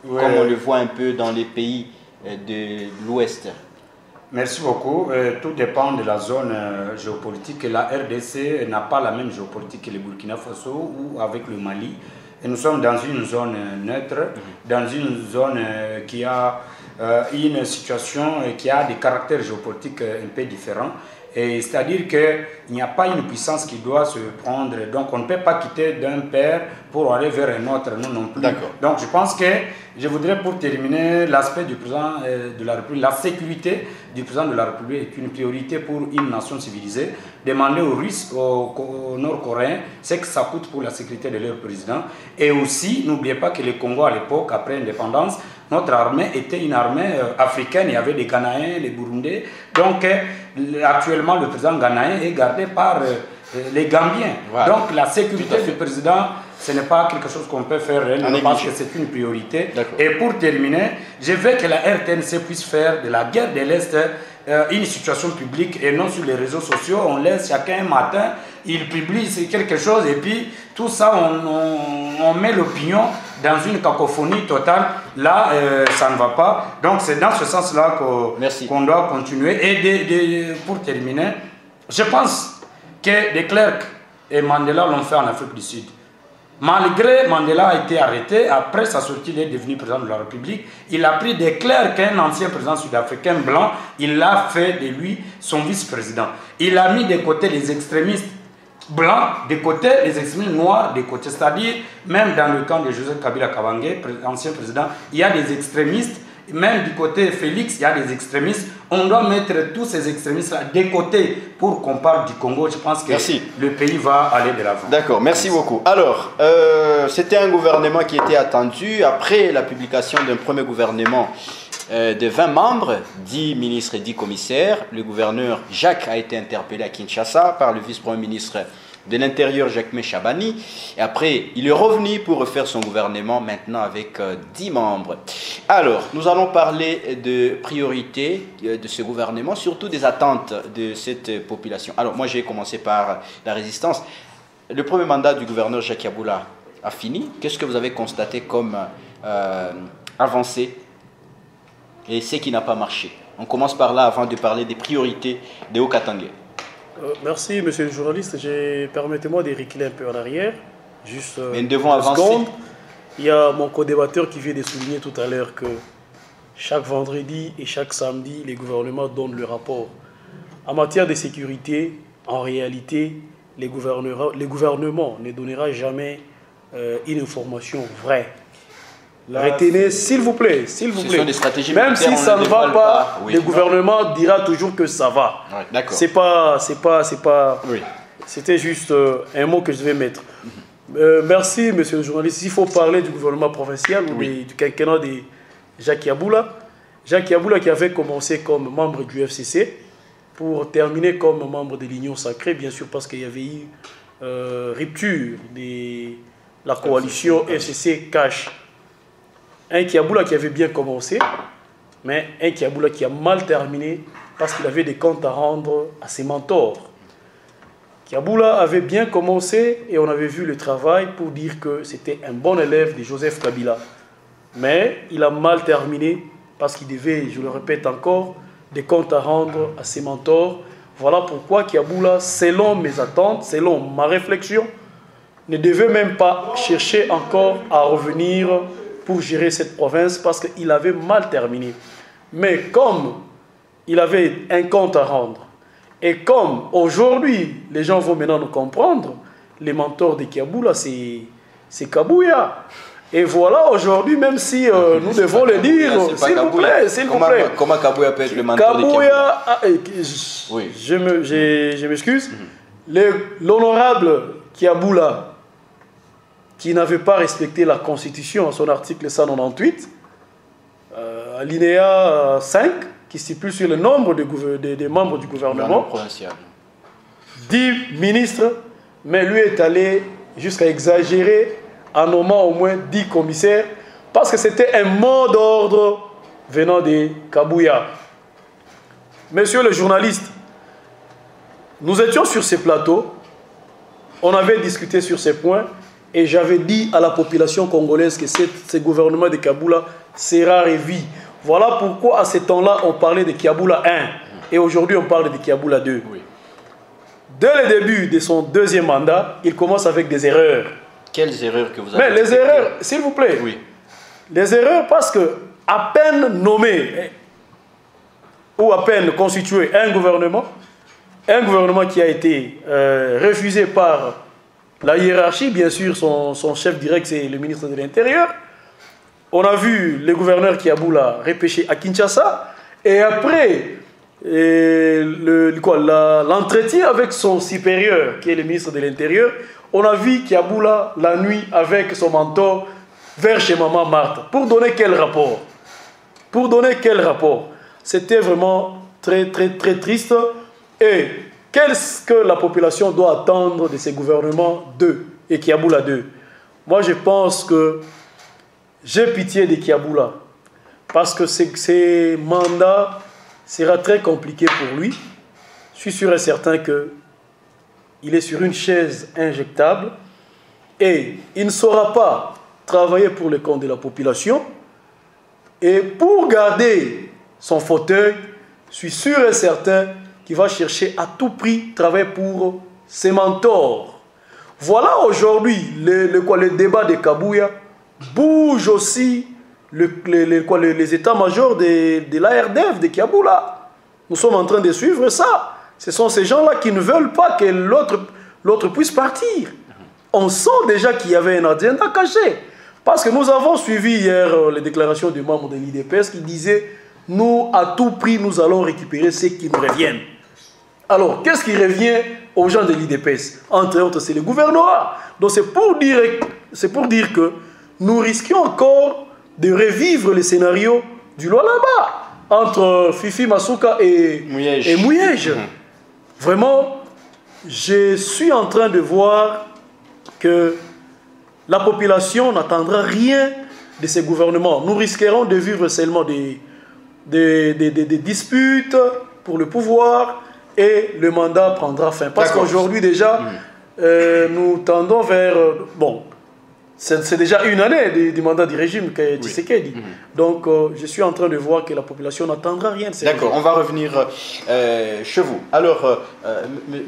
comme on le voit un peu dans les pays de l'Ouest? Merci beaucoup. Tout dépend de la zone géopolitique. La RDC n'a pas la même géopolitique que le Burkina Faso ou avec le Mali. Et nous sommes dans une zone neutre, dans une zone qui a une situation qui a des caractères géopolitiques un peu différents. C'est-à-dire qu'il n'y a pas une puissance qui doit se prendre. Donc on ne peut pas quitter d'un père pour aller vers un autre, nous non plus. Donc je pense que je voudrais pour terminer l'aspect du président de la République. La sécurité du président de la République est une priorité pour une nation civilisée. Demander aux Russes, aux Nord-Coréens, ce que ça coûte pour la sécurité de leur président. Et aussi, n'oubliez pas que le Congo à l'époque, après l'indépendance, notre armée était une armée africaine. Il y avait des Ghanéens, les Burundais. Donc actuellement, le président ghanéen est gardé par les Gambiens. Voilà. Donc la sécurité du président, ce n'est pas quelque chose qu'on peut faire. Je pense que c'est une priorité. Et pour terminer, je veux que la RTNC puisse faire de la guerre de l'Est une situation publique et non sur les réseaux sociaux. On laisse chacun un matin, il publie quelque chose et puis tout ça, on met l'opinion dans une cacophonie totale. Là, ça ne va pas. Donc c'est dans ce sens-là qu'on doit continuer. Et pour terminer, je pense que de Klerk et Mandela l'ont fait en Afrique du Sud. Malgré Mandela a été arrêté, après sa sortie, il est devenu président de la République. Il a pris de Klerk, un ancien président sud-africain blanc, il a fait de lui son vice-président. Il a mis de côté les extrémistes blancs, de côté les extrémistes noirs, de côté. C'est-à-dire, même dans le camp de Joseph Kabila Kabange, ancien président, il y a des extrémistes. Même du côté Félix, il y a des extrémistes. On doit mettre tous ces extrémistes-là de côté pour qu'on parle du Congo. Je pense que le pays va aller de l'avant. D'accord, merci beaucoup. Alors, c'était un gouvernement qui était attendu après la publication d'un premier gouvernement de 20 membres, 10 ministres et 10 commissaires. Le gouverneur Jacques a été interpellé à Kinshasa par le vice-premier ministre de l'Intérieur, Jacques Chabani. Et après, il est revenu pour refaire son gouvernement, maintenant avec 10 membres. Alors, nous allons parler de priorités de ce gouvernement, surtout des attentes de cette population. Alors, moi, j'ai commencé par la résistance. Le premier mandat du gouverneur Jacques Kiaboula a fini. Qu'est-ce que vous avez constaté comme avancée et ce qui n'a pas marché? On commence par là avant de parler des priorités de Haut-Katanga. Merci, monsieur le journaliste. Permettez-moi de reculer un peu en arrière. Juste mais nous devons avancer. Seconde. Il y a mon co-débatteur qui vient de souligner tout à l'heure que chaque vendredi et chaque samedi, les gouvernements donnent le rapport En matière de sécurité, en réalité, les gouvernements ne donnera jamais une information vraie. Retenez, s'il vous plaît, s'il vous plaît. Même si ça ne va pas, le gouvernement dira toujours que ça va. Ouais, d'accord. C'est pas. Oui. C'était juste un mot que je devais mettre. Merci, monsieur le journaliste. Il faut parler du gouvernement provincial ou du quinquennat de Jacques Yabula. Jacques Yabula qui avait commencé comme membre du FCC pour terminer comme membre de l'Union Sacrée, bien sûr, parce qu'il y avait eu rupture de la coalition FCC-Cash. Un Kiaboula qui avait bien commencé, mais un Kiaboula qui a mal terminé parce qu'il avait des comptes à rendre à ses mentors. Kiaboula avait bien commencé et on avait vu le travail pour dire que c'était un bon élève de Joseph Kabila. Mais il a mal terminé parce qu'il devait, je le répète encore, des comptes à rendre à ses mentors. Voilà pourquoi Kiaboula, selon mes attentes, selon ma réflexion, ne devait même pas chercher encore à revenir pour gérer cette province parce qu'il avait mal terminé. Mais comme il avait un compte à rendre, et comme aujourd'hui, les gens vont maintenant nous comprendre, les mentors de Kiaboula, c'est Kabouya. Et voilà, aujourd'hui, même si nous devons le dire, s'il vous plaît, s'il vous plaît. Comment Kabouya peut être le mentor de Kiaboula? Oui. Je m'excuse. L'honorable Kiaboula, qui n'avait pas respecté la Constitution à son article 198, alinéa 5, qui stipule sur le nombre des membres du gouvernement, 10 ministres, mais lui est allé jusqu'à exagérer en nommant au moins 10 commissaires, parce que c'était un mot d'ordre venant de Kabouya. Monsieur le journaliste, nous étions sur ces plateaux, on avait discuté sur ces points, et j'avais dit à la population congolaise que ce gouvernement de Kiaboula sera revu. Voilà pourquoi à ce temps-là, on parlait de Kiaboula 1. Et aujourd'hui, on parle de Kiaboula 2. Oui. Dès le début de son deuxième mandat, il commence avec des erreurs. Quelles erreurs que vous avez? Mais les erreurs, s'il vous plaît. Oui. Les erreurs parce que à peine nommé ou à peine constitué un gouvernement qui a été refusé par la hiérarchie, bien sûr, son chef direct, c'est le ministre de l'Intérieur. On a vu le gouverneur Kiaboula repêché à Kinshasa. Et après l'entretien avec son supérieur, qui est le ministre de l'Intérieur, on a vu Kiaboula la nuit avec son mentor vers chez Maman Marthe. Pour donner quel rapport? C'était vraiment très, très, très triste. Et qu'est-ce que la population doit attendre de ces gouvernements 2 et Kiaboula 2? Moi, je pense que j'ai pitié de Kiaboula parce que ces mandats sera très compliqué pour lui. Je suis sûr et certain qu'il est sur une chaise injectable et il ne saura pas travailler pour le compte de la population. Et pour garder son fauteuil, je suis sûr et certain qu'il va chercher à tout prix travailler pour ses mentors. Voilà aujourd'hui le débat de Kabouya bouge aussi les états-majors de l'ARDF de Kiaboula. Nous sommes en train de suivre ça. Ce sont ces gens-là qui ne veulent pas que l'autre puisse partir. On sent déjà qu'il y avait un agenda caché. Parce que nous avons suivi hier les déclarations du membre de l'IDPS qui disait « Nous, à tout prix, nous allons récupérer ce qui nous revient ». Alors, qu'est-ce qui revient aux gens de l'IDPS? Entre autres, c'est le gouvernorat. Donc, c'est pour dire que nous risquions encore de revivre le scénario du Lualaba entre Fifi Masuka et Mouyège. Vraiment, je suis en train de voir que la population n'attendra rien de ces gouvernements. Nous risquerons de vivre seulement des disputes pour le pouvoir et le mandat prendra fin. Parce qu'aujourd'hui déjà, nous tendons vers... c'est déjà une année du mandat du régime que Tshisekedi. Donc, je suis en train de voir que la population n'attendra rien de ces D'accord, on va revenir chez vous. Alors,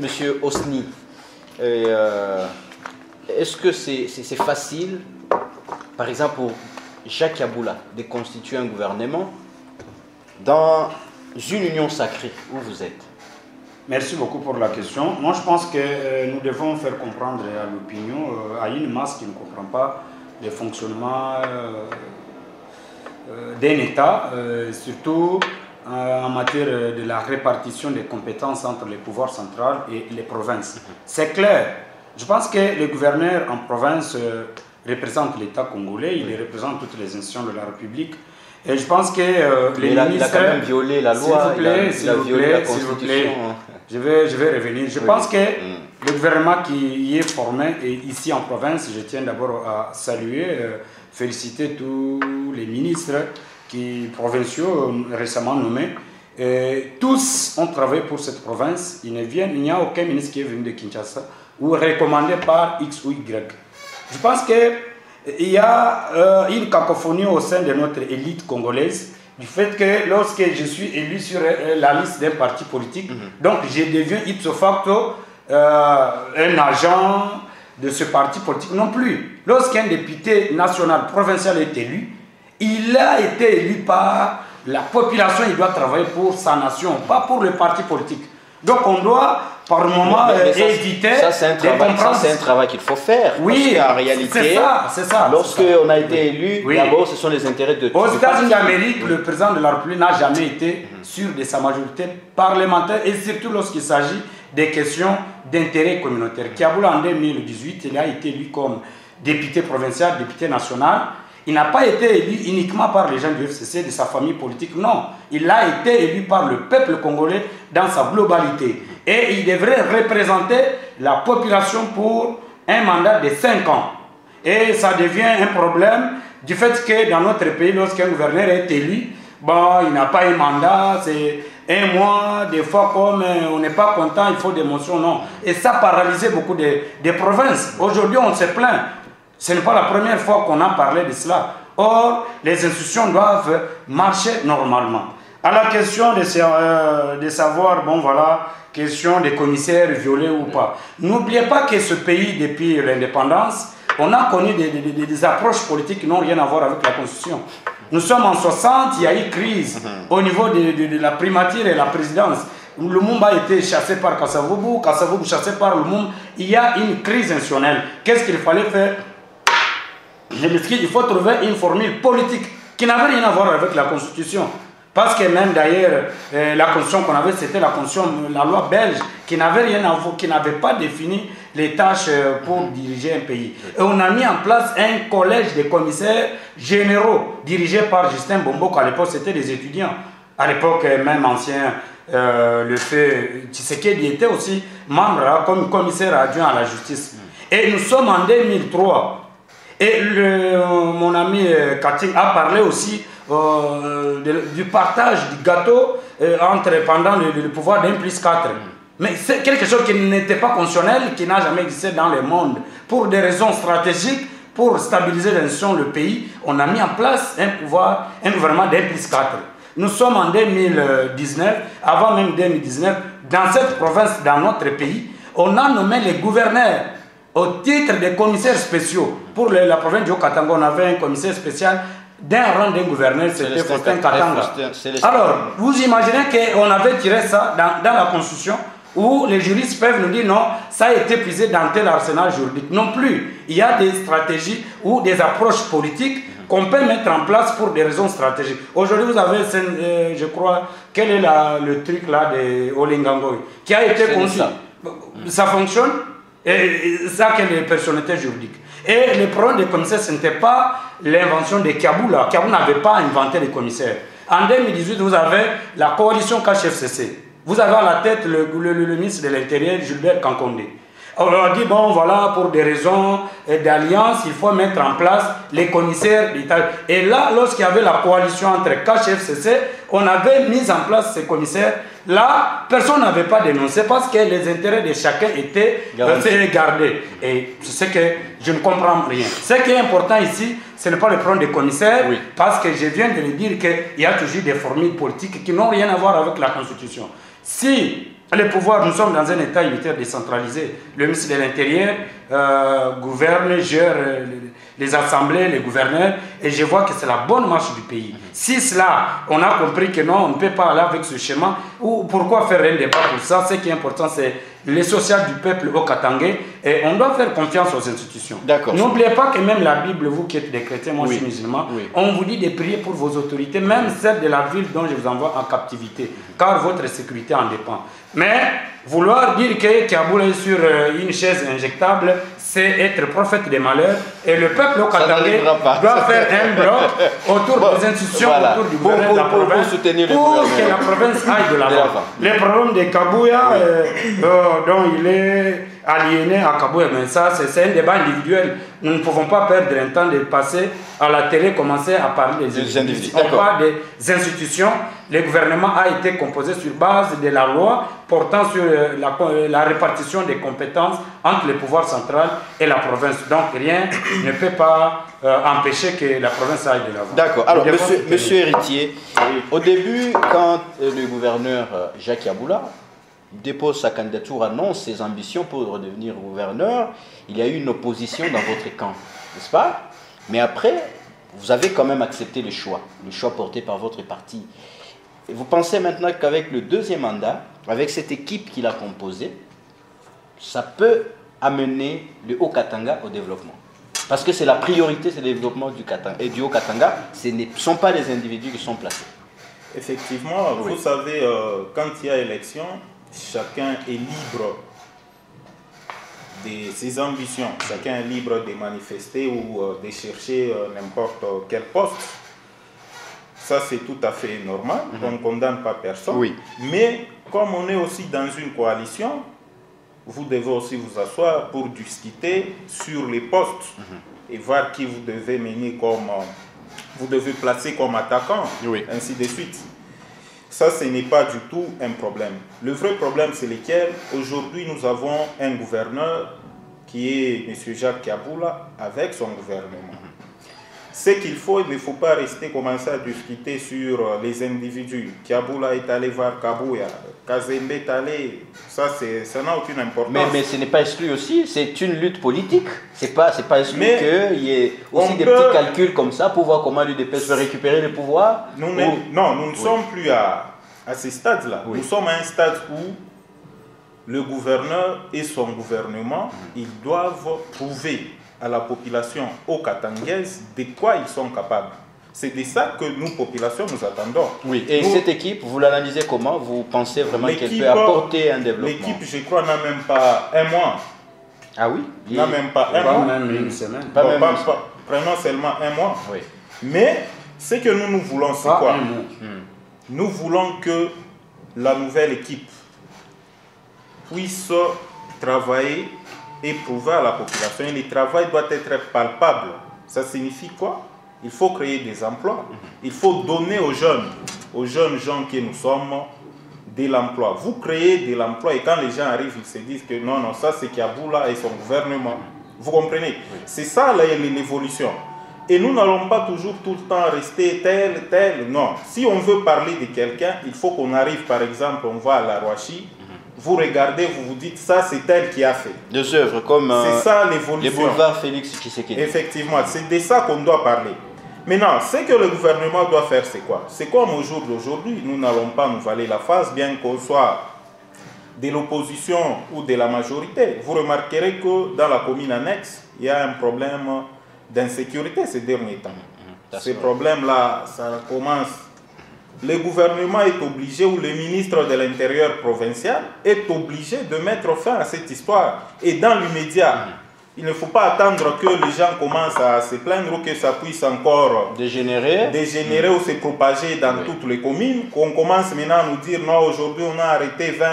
monsieur Osni, est-ce que c'est facile, par exemple, pour Jacques Yabula, de constituer un gouvernement dans une union sacrée où vous êtes? Merci beaucoup pour la question. Moi, je pense que nous devons faire comprendre à l'opinion, à une masse qui ne comprend pas le fonctionnement d'un État, surtout en matière de la répartition des compétences entre les pouvoirs centraux et les provinces. C'est clair. Je pense que le gouverneur en province représente l'État congolais, il représente toutes les institutions de la République. Et je pense que les ministres... Il a quand même violé la loi, s'il vous plaît, la Constitution. Je vais revenir. Je pense que le gouvernement qui y est formé, et ici en province, je tiens d'abord à saluer, féliciter tous les ministres provinciaux récemment nommés. Tous ont travaillé pour cette province. Il n'y a aucun ministre qui est venu de Kinshasa ou recommandé par X ou Y. Je pense qu'il y a une cacophonie au sein de notre élite congolaise du fait que lorsque je suis élu sur la liste d'un parti politique, donc je deviens ipso facto un agent de ce parti politique. Non plus. Lorsqu'un député national, provincial est élu, il a été élu par la population, il doit travailler pour sa nation, pas pour le parti politique. Donc on doit par moment éviter ça, c'est un travail qu'il faut faire. Oui, parce qu'en réalité, c'est ça. Lorsqu'on a été élu, d'abord ce sont les intérêts de tous. Aux États-Unis d'Amérique, le président de la République n'a jamais été sûr de sa majorité parlementaire et surtout lorsqu'il s'agit des questions d'intérêt communautaire. Kiaboula en 2018, il a été élu comme député provincial, député national. Il n'a pas été élu uniquement par les gens du FCC, de sa famille politique, non. Il a été élu par le peuple congolais dans sa globalité. Et il devrait représenter la population pour un mandat de 5 ans. Et ça devient un problème du fait que dans notre pays, lorsqu'un gouverneur est élu, bon, il n'a pas un mandat, c'est un mois, des fois comme on n'est pas content, il faut des motions, non. Et ça paralysait beaucoup de provinces. Aujourd'hui, on se plaint. Ce n'est pas la première fois qu'on a parlé de cela. Or, les institutions doivent marcher normalement. À la question de savoir, bon voilà, question des commissaires violés ou pas. N'oubliez pas que ce pays, depuis l'indépendance, on a connu des approches politiques qui n'ont rien à voir avec la Constitution. Nous sommes en 60, il y a eu crise au niveau de la primature et la présidence. Lumumba a été chassé par Kasavubu, Kasavubu chassé par Lumumba. Il y a une crise institutionnelle. Qu'est-ce qu'il fallait faire? Il faut trouver une formule politique qui n'avait rien à voir avec la Constitution. Parce que même d'ailleurs, la Constitution qu'on avait, c'était la loi belge, qui n'avait rien à voir, qui n'avait pas défini les tâches pour diriger un pays. Et on a mis en place un collège de commissaires généraux, dirigé par Justin Bomboko. À l'époque, c'était des étudiants. À l'époque, même ancien, le fait, Tshisekedi était aussi membre comme commissaire adjoint à la justice. Et nous sommes en 2003. Et mon ami Kating a parlé aussi du partage du gâteau pendant le pouvoir d'un plus 4. Mais c'est quelque chose qui n'était pas constitutionnel, qui n'a jamais existé dans le monde. Pour des raisons stratégiques, pour stabiliser l'institution, le pays, on a mis en place un gouvernement d'un plus 4. Nous sommes en 2019, avant même 2019, dans cette province, dans notre pays, on a nommé les gouverneurs au titre des commissaires spéciaux. Pour la province du Haut-Katanga, on avait un commissaire spécial d'un rang d'un gouverneur, c'était Faustin Katanga. Alors, vous imaginez qu'on avait tiré ça dans la Constitution, où les juristes peuvent nous dire non, ça a été puisé dans tel arsenal juridique. Non plus. Il y a des stratégies ou des approches politiques qu'on peut mettre en place pour des raisons stratégiques. Aujourd'hui, vous avez, je crois, quel est le truc là de Olingangoy, qui a été conçu. Ça fonctionne. Et ça, que les personnalités juridiques. Et le problème des commissaires, ce n'était pas l'invention de Kiaboula. Kiaboula n'avait pas inventé les commissaires. En 2018, vous avez la coalition KHFCC. Vous avez à la tête le ministre de l'Intérieur, Gilbert Kankondé. On a dit, bon, voilà, pour des raisons d'alliance, il faut mettre en place les commissaires d'État. Et là, lorsqu'il y avait la coalition entre KHFCC, on avait mis en place ces commissaires. Là, personne n'avait pas dénoncé parce que les intérêts de chacun étaient gardés. Et c'est ce que je ne comprends rien. Ce qui est important ici, ce n'est pas le problème des commissaires, parce que je viens de le dire qu'il y a toujours des formules politiques qui n'ont rien à voir avec la Constitution. Si les pouvoirs, nous sommes dans un État unitaire décentralisé, le ministre de l'Intérieur gouverne, gère les assemblées, les gouverneurs, et je vois que c'est la bonne marche du pays. Si cela, on a compris que non, on ne peut pas aller avec ce schéma, ou pourquoi faire un débat pour ça? Ce qui est important, c'est le social du peuple au Katangais, et on doit faire confiance aux institutions. N'oubliez pas que même la Bible, vous qui êtes des chrétiens, moi je suis musulman, on vous dit de prier pour vos autorités, même celle de la ville dont je vous envoie en captivité, car votre sécurité en dépend. Mais vouloir dire que Kaboul est sur une chaise injectable, c'est être prophète des malheurs, et le peuple au Katangais doit faire un bloc autour des institutions, autour du gouvernement de la province, pour que la province aille de l'avant. Les problèmes de Kabouya, dont il est aliéné à Kabouya, mais ça c'est un débat individuel. Nous ne pouvons pas perdre un temps de passer à la télé, commencer à parler des individus. On parle des institutions. Le gouvernement a été composé sur base de la loi portant sur la répartition des compétences entre le pouvoir central et la province. Donc rien ne peut pas empêcher que la province aille de l'avant. D'accord. Alors, monsieur Héritier, au début, quand le gouverneur Jacques Yaboula dépose sa candidature, annonce ses ambitions pour redevenir gouverneur, il y a eu une opposition dans votre camp, n'est-ce pas? Mais après, vous avez quand même accepté le choix porté par votre parti. Et vous pensez maintenant qu'avec le deuxième mandat, avec cette équipe qu'il a composée, ça peut amener le Haut-Katanga au développement? Parce que c'est la priorité, c'est le développement du Katanga. Et du Haut-Katanga, ce ne sont pas les individus qui sont placés. Effectivement, vous savez, quand il y a élection, chacun est libre de ses ambitions. Chacun est libre de manifester ou de chercher n'importe quel poste. Ça, c'est tout à fait normal. On ne condamne pas personne. Mais comme on est aussi dans une coalition, vous devez aussi vous asseoir pour discuter sur les postes et voir qui vous devez mener comme... vous devez placer comme attaquant, ainsi de suite. Ça, ce n'est pas du tout un problème. Le vrai problème, c'est lequel? Aujourd'hui, nous avons un gouverneur qui est M. Jacques Yaboula avec son gouvernement. Ce qu'il faut, il ne faut pas rester commencer à discuter sur les individus. Yaboula est allé voir Kabouya, Kazembe est allé, ça n'a aucune importance. Mais ce n'est pas exclu aussi, c'est une lutte politique. C'est pas exclu qu'il y ait aussi des petits calculs comme ça pour voir comment l'UDPS peut récupérer le pouvoir. Non, nous ne sommes plus à ce stade-là. Nous sommes à un stade où le gouverneur et son gouvernement, ils doivent prouver à la population haut-katangaise de quoi ils sont capables. C'est de ça que nous, population, nous attendons. Et cette équipe, vous l'analysez comment? Vous pensez vraiment qu'elle peut apporter un développement? L'équipe, je crois, n'a même pas un mois. Ah oui? N'a même pas un mois. Même une semaine. Prenons seulement un mois. Mais ce que nous voulons, c'est quoi? Nous voulons que la nouvelle équipe puisse travailler et prouver à la population. Et le travail doit être palpable. Ça signifie quoi? Il faut créer des emplois. Il faut donner aux jeunes gens que nous sommes, de l'emploi. Vous créez de l'emploi et quand les gens arrivent, ils se disent que non, ça c'est Kaboula et son gouvernement. Vous comprenez? C'est ça l'évolution. Et nous n'allons pas toujours tout le temps rester tel. Non. Si on veut parler de quelqu'un, il faut qu'on arrive, par exemple, on va à la Rouachi, vous regardez, vous vous dites, ça c'est elle qui a fait. Des œuvres comme c'est ça l'évolution. Les boulevards Félix Tshisekedi. Effectivement, c'est de ça qu'on doit parler. Maintenant, ce que le gouvernement doit faire, c'est quoi? C'est comme au jour d'aujourd'hui, nous n'allons pas nous valer la face, bien qu'on soit de l'opposition ou de la majorité. Vous remarquerez que dans la commune annexe, il y a un problème d'insécurité ces derniers temps. Ces problèmes-là, ça commence. Le gouvernement est obligé, ou le ministre de l'Intérieur provincial est obligé de mettre fin à cette histoire. Et dans l'immédiat, il ne faut pas attendre que les gens commencent à se plaindre ou que ça puisse encore dégénérer ou se propager dans toutes les communes, qu'on commence maintenant à nous dire non, aujourd'hui on a arrêté 20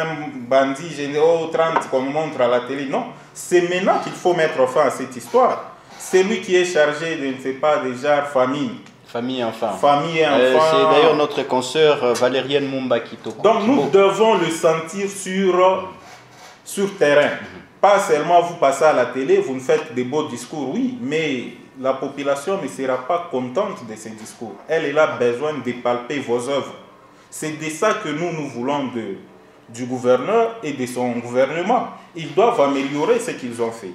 bandits généraux, 30 qu'on montre à la télé. Non, c'est maintenant qu'il faut mettre fin à cette histoire. C'est lui qui est chargé de ne sais pas déjà famille et enfants. C'est d'ailleurs notre consoeur Valérienne Mumba qui t'occupe. Donc nous devons le sentir sur terrain. Pas seulement vous passez à la télé, vous nous faites des beaux discours, oui, mais la population ne sera pas contente de ces discours. Elle a besoin de palper vos œuvres. C'est de ça que nous voulons du gouverneur et de son gouvernement. Ils doivent améliorer ce qu'ils ont fait.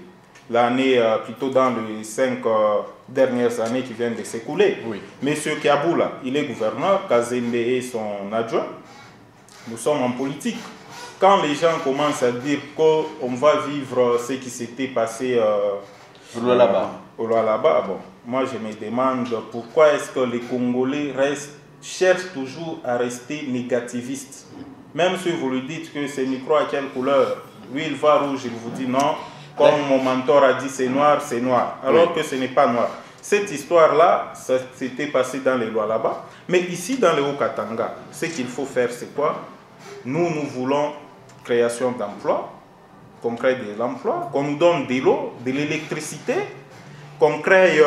L'année, plutôt dans les 5 dernières années qui viennent de s'écouler. Oui. Monsieur Kiaboula, il est gouverneur, Kazembe est son adjoint. Nous sommes en politique. Quand les gens commencent à dire qu'on va vivre ce qui s'était passé au Lualaba, bon, moi je me demande pourquoi est-ce que les Congolais cherchent toujours à rester négativistes. Même si vous lui dites que c'est micro à quelle couleur, lui il va rouge, il vous dit non, comme mon mentor a dit c'est noir, alors que ce n'est pas noir. Cette histoire-là, ça s'était passé dans les Lualaba, mais ici dans le Haut-Katanga, ce qu'il faut faire c'est quoi? Nous voulons création d'emplois, qu'on crée des emplois, qu'on nous donne de l'eau, de l'électricité, qu'on crée,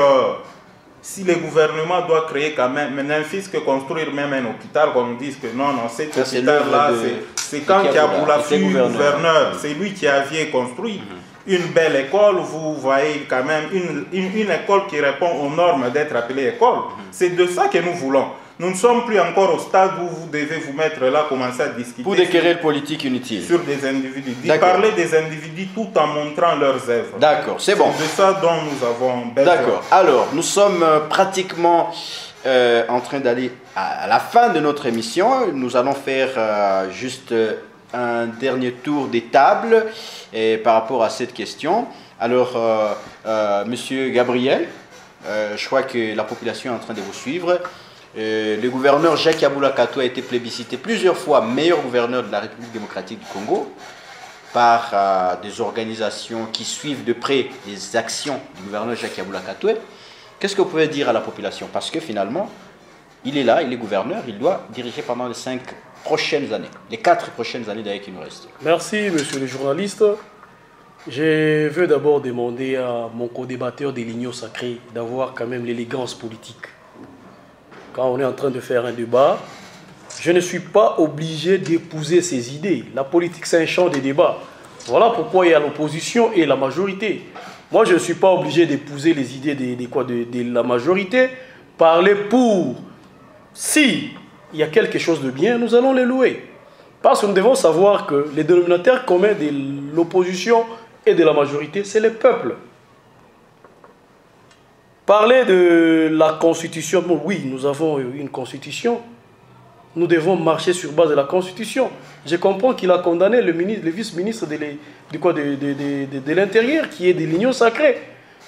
si le gouvernement doit créer quand même, n'importe que construire même un hôpital, qu'on nous dise que non, cet hôpital-là, c'est quand Kiaboula fut gouverneur, c'est lui qui avait construit une belle école, vous voyez quand même une école qui répond aux normes d'être appelée école. C'est de ça que nous voulons. Nous ne sommes plus encore au stade où vous devez vous mettre là, commencer à discuter. Pour des querelles politiques inutiles. Sur des individus. Parler des individus tout en montrant leurs œuvres. D'accord, c'est bon. C'est de ça dont nous avons besoin. D'accord. Alors, nous sommes pratiquement en train d'aller à la fin de notre émission. Nous allons faire juste un dernier tour des tables par rapport à cette question. Alors, Monsieur Gabriel, je crois que la population est en train de vous suivre. Le gouverneur Jacques Yaboula Kato a été plébiscité plusieurs fois meilleur gouverneur de la République démocratique du Congo par des organisations qui suivent de près les actions du gouverneur Jacques Yaboula Kato. Qu'est-ce que vous pouvez dire à la population? Parce que finalement, il est là, il est gouverneur, il doit diriger pendant les 5 prochaines années, les 4 prochaines années d'ailleurs qui nous restent. Merci, monsieur le journaliste. Je veux d'abord demander à mon co-débatteur de l'Union sacrée d'avoir quand même l'élégance politique. Quand on est en train de faire un débat, je ne suis pas obligé d'épouser ses idées. La politique, c'est un champ de débat. Voilà pourquoi il y a l'opposition et la majorité. Moi, je ne suis pas obligé d'épouser les idées de la majorité. Parler pour. Si il y a quelque chose de bien, nous allons les louer. Parce que nous devons savoir que les dénominateurs communs de l'opposition et de la majorité, c'est le peuple. Parler de la constitution, bon, oui, nous avons une constitution. Nous devons marcher sur base de la constitution. Je comprends qu'il a condamné le vice-ministre de l'Intérieur, qui est de l'Union sacrée.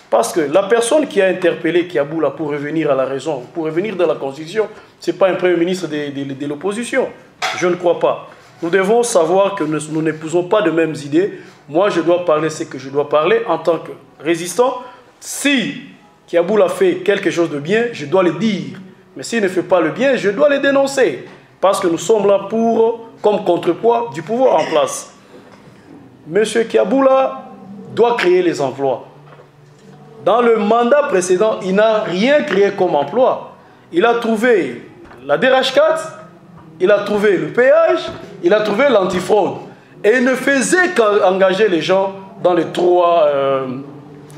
Parce que la personne qui a interpellé Kiaboula pour revenir à la raison, pour revenir dans la constitution, ce n'est pas un premier ministre de l'opposition. Je ne crois pas. Nous devons savoir que nous n'épousons pas de mêmes idées. Moi, je dois parler ce que je dois parler en tant que résistant. Si Kiaboula fait quelque chose de bien, je dois le dire. Mais s'il ne fait pas le bien, je dois le dénoncer. Parce que nous sommes là comme contrepoids du pouvoir en place. Monsieur Kiaboula doit créer les emplois. Dans le mandat précédent, il n'a rien créé comme emploi. Il a trouvé la DRH4, il a trouvé le péage, il a trouvé l'antifraude. Et il ne faisait qu'engager les gens dans les 3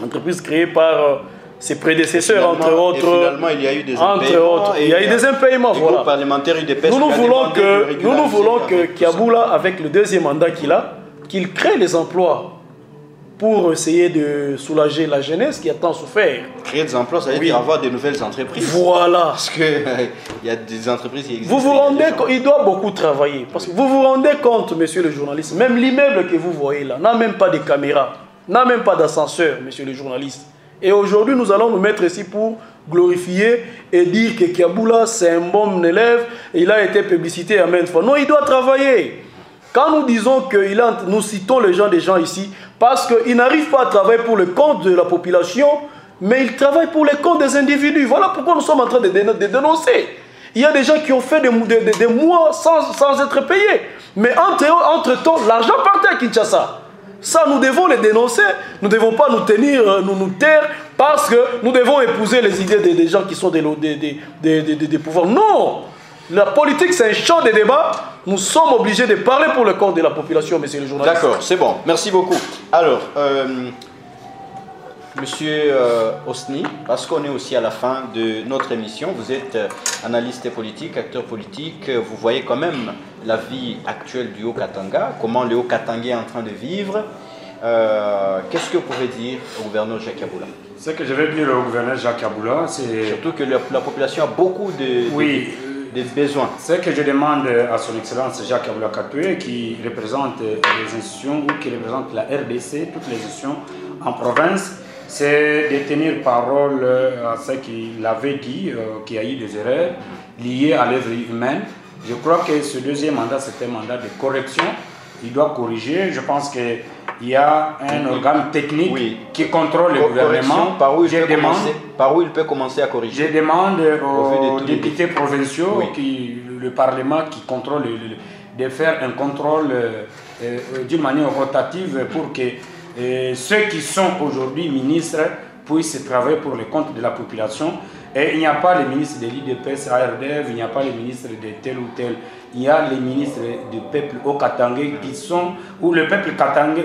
entreprises créées par ses prédécesseurs, entre autres. Finalement, il y a eu des impayements. Il y a eu des impayements, voilà. Parlementaires UDPS, nous voulons que Kiaboula, avec le deuxième mandat qu'il crée les emplois pour essayer de soulager la jeunesse qui a tant souffert. Créer des emplois, ça veut dire avoir de nouvelles entreprises. Voilà. Parce qu'il y a des entreprises qui existent. Vous vous rendez compte, il doit beaucoup travailler. Parce que vous vous rendez compte, monsieur le journaliste, même l'immeuble que vous voyez là n'a même pas de caméra, n'a même pas d'ascenseur, monsieur le journaliste. Et aujourd'hui, nous allons nous mettre ici pour glorifier et dire que Kiaboula, c'est un bon élève, il a été publicité à maintes fois. Non, il doit travailler. Quand nous disons que nous citons des gens ici, parce qu'ils n'arrivent pas à travailler pour le compte de la population, mais ils travaillent pour le compte des individus. Voilà pourquoi nous sommes en train de dénoncer. Il y a des gens qui ont fait des mois sans être payés. Mais entre-temps, l'argent partait à Kinshasa. Ça, nous devons les dénoncer. Nous ne devons pas nous taire, parce que nous devons épouser les idées des gens qui sont des pouvoirs. Non! La politique, c'est un champ de débat. Nous sommes obligés de parler pour le compte de la population, monsieur le journaliste. D'accord, c'est bon. Merci beaucoup. Alors, Monsieur Osni, parce qu'on est aussi à la fin de notre émission, vous êtes analyste politique, acteur politique, vous voyez quand même la vie actuelle du Haut-Katanga, comment le Haut-Katanga est en train de vivre. Qu'est-ce que vous pouvez dire au gouverneur Jacques Yabula? Ce que je vais dire au gouverneur Jacques Yabula, c'est... Surtout que la population a beaucoup de besoins. Ce que je demande à son Excellence Jacques Yabula Katoué, qui représente les institutions ou qui représente la RDC, toutes les institutions en province, c'est de tenir parole à ce qu'il avait dit, qu'il y a eu des erreurs liées à l'œuvre humaine. Je crois que ce deuxième mandat, c'est un mandat de correction. Il doit corriger. Je pense qu'il y a un organe technique qui contrôle le gouvernement. Par où il peut commencer à corriger? Je demande aux députés provinciaux, le Parlement qui contrôle, de faire un contrôle d'une manière rotative pour que ceux qui sont aujourd'hui ministres puissent travailler pour le compte de la population. Et il n'y a pas les ministres de l'IDPS, ARDF, il n'y a pas les ministres de tel ou tel. Il y a les ministres du peuple Haut-Katanga qui sont, ou le peuple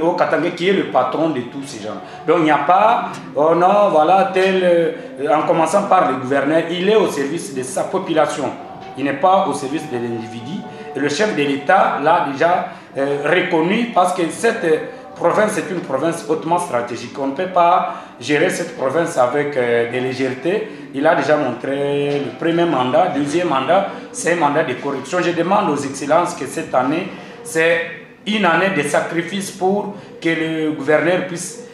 Haut-Katanga qui est le patron de tous ces gens. Donc il n'y a pas, oh non, voilà, tel, en commençant par le gouverneur, il est au service de sa population. Il n'est pas au service de l'individu. Et le chef de l'État l'a déjà reconnu parce que cette province est une province hautement stratégique. On ne peut pas gérer cette province avec des légèretés. Il a déjà montré le premier mandat, deuxième mandat, c'est un mandat de corruption. Je demande aux excellences que cette année, c'est une année de sacrifice pour que le gouverneur puisse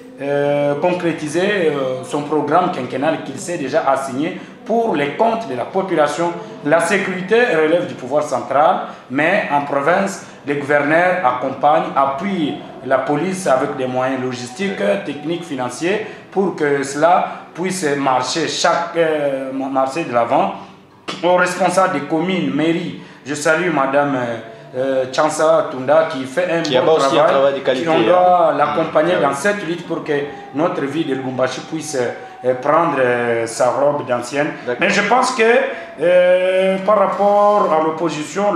concrétiser son programme quinquennal qu'il s'est déjà assigné pour les comptes de la population. La sécurité relève du pouvoir central, mais en province, les gouverneurs accompagnent, appuient la police avec des moyens logistiques, techniques, financiers, pour que cela puisse marcher de l'avant. Aux responsables des communes, mairies, je salue Madame Chansa Tunda qui fait un bon travail, qui on doit l'accompagner dans cette lutte pour que notre ville de Lubumbashi puisse prendre sa robe d'ancienne. Mais je pense que par rapport à l'opposition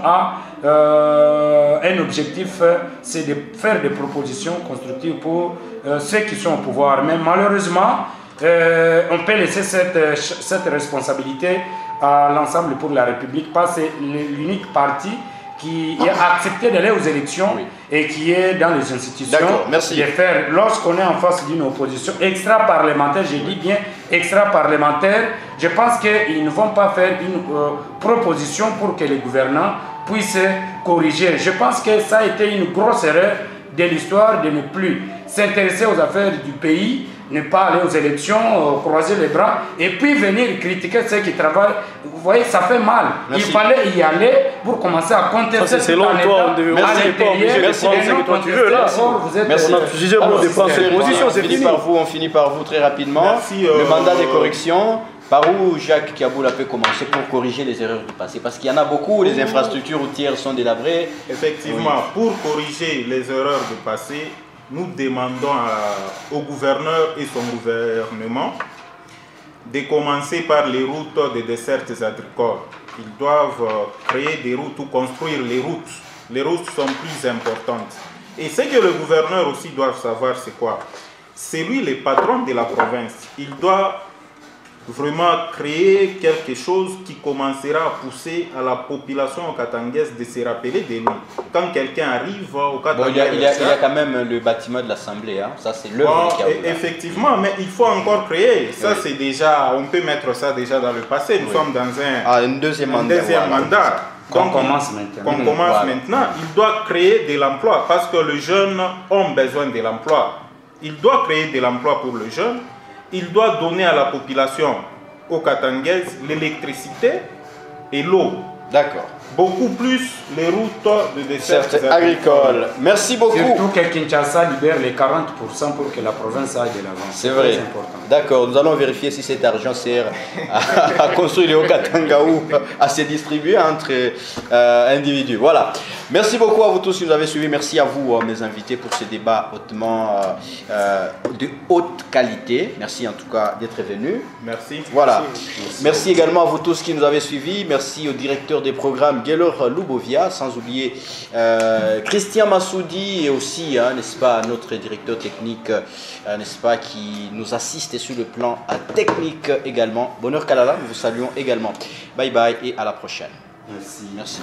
a un objectif, c'est de faire des propositions constructives pour ceux qui sont au pouvoir. Mais malheureusement, on peut laisser cette responsabilité à l'ensemble pour la République, parce que c'est l'unique parti qui a accepté d'aller aux élections et qui est dans les institutions de faire, lorsqu'on est en face d'une opposition extra-parlementaire, je dis bien extra-parlementaire, je pense qu'ils ne vont pas faire une proposition pour que les gouvernants puissent corriger. Je pense que ça a été une grosse erreur de l'histoire de ne plus s'intéresser aux affaires du pays, ne pas aller aux élections, croiser les bras et puis venir critiquer ceux qui travaillent. Vous voyez, ça fait mal. Merci. Il fallait y aller pour commencer à contester. C'est selon toi, on devait Merci. ce que toi tu veux là. Merci. On finit par vous très rapidement. Merci, le mandat de correction. Par où Jacques Yabula peut commencer pour corriger les erreurs du passé? Parce qu'il y en a beaucoup, les infrastructures routières sont délabrées. Effectivement, pour corriger les erreurs du passé, nous demandons au gouverneur et son gouvernement de commencer par les routes des dessertes agricoles. Ils doivent créer des routes ou construire les routes. Les routes sont plus importantes. Et ce que le gouverneur aussi doit savoir, c'est quoi? C'est lui le patron de la province. Il doit vraiment créer quelque chose qui commencera à pousser à la population katangaise de se rappeler de lui. Quand quelqu'un arrive au Katanga, il y a quand même le bâtiment de l'Assemblée, hein. Ça c'est l'œuvre qui a effectivement, mais il faut encore créer. Ça c'est déjà, on peut mettre ça déjà dans le passé. Nous sommes dans un deuxième mandat. Qu'on commence maintenant. Il doit créer de l'emploi parce que les jeunes ont besoin de l'emploi. Il doit créer de l'emploi pour les jeunes. Il doit donner à la population au Katangaise l'électricité et l'eau. D'accord. Beaucoup plus les routes de dessertes agricoles. Merci beaucoup. Surtout que Kinshasa libère les 40% pour que la province aille de l'avant. C'est vrai. Important. D'accord, nous allons vérifier si cet argent sert à construire le Haut-Katanga ou à se distribuer entre individus. Voilà. Merci beaucoup à vous tous qui nous avez suivis. Merci à vous, mes invités, pour ce débat hautement de haute qualité. Merci en tout cas d'être venus. Merci. Voilà. Merci également à vous tous qui nous avez suivis. Merci au directeur des programmes Guélor Loubovia, sans oublier Christian Massoudi et aussi, n'est-ce pas, notre directeur technique, n'est-ce pas, qui nous assiste sur le plan technique également. Bonheur Kalala, nous vous saluons également. Bye bye et à la prochaine. Merci. Merci.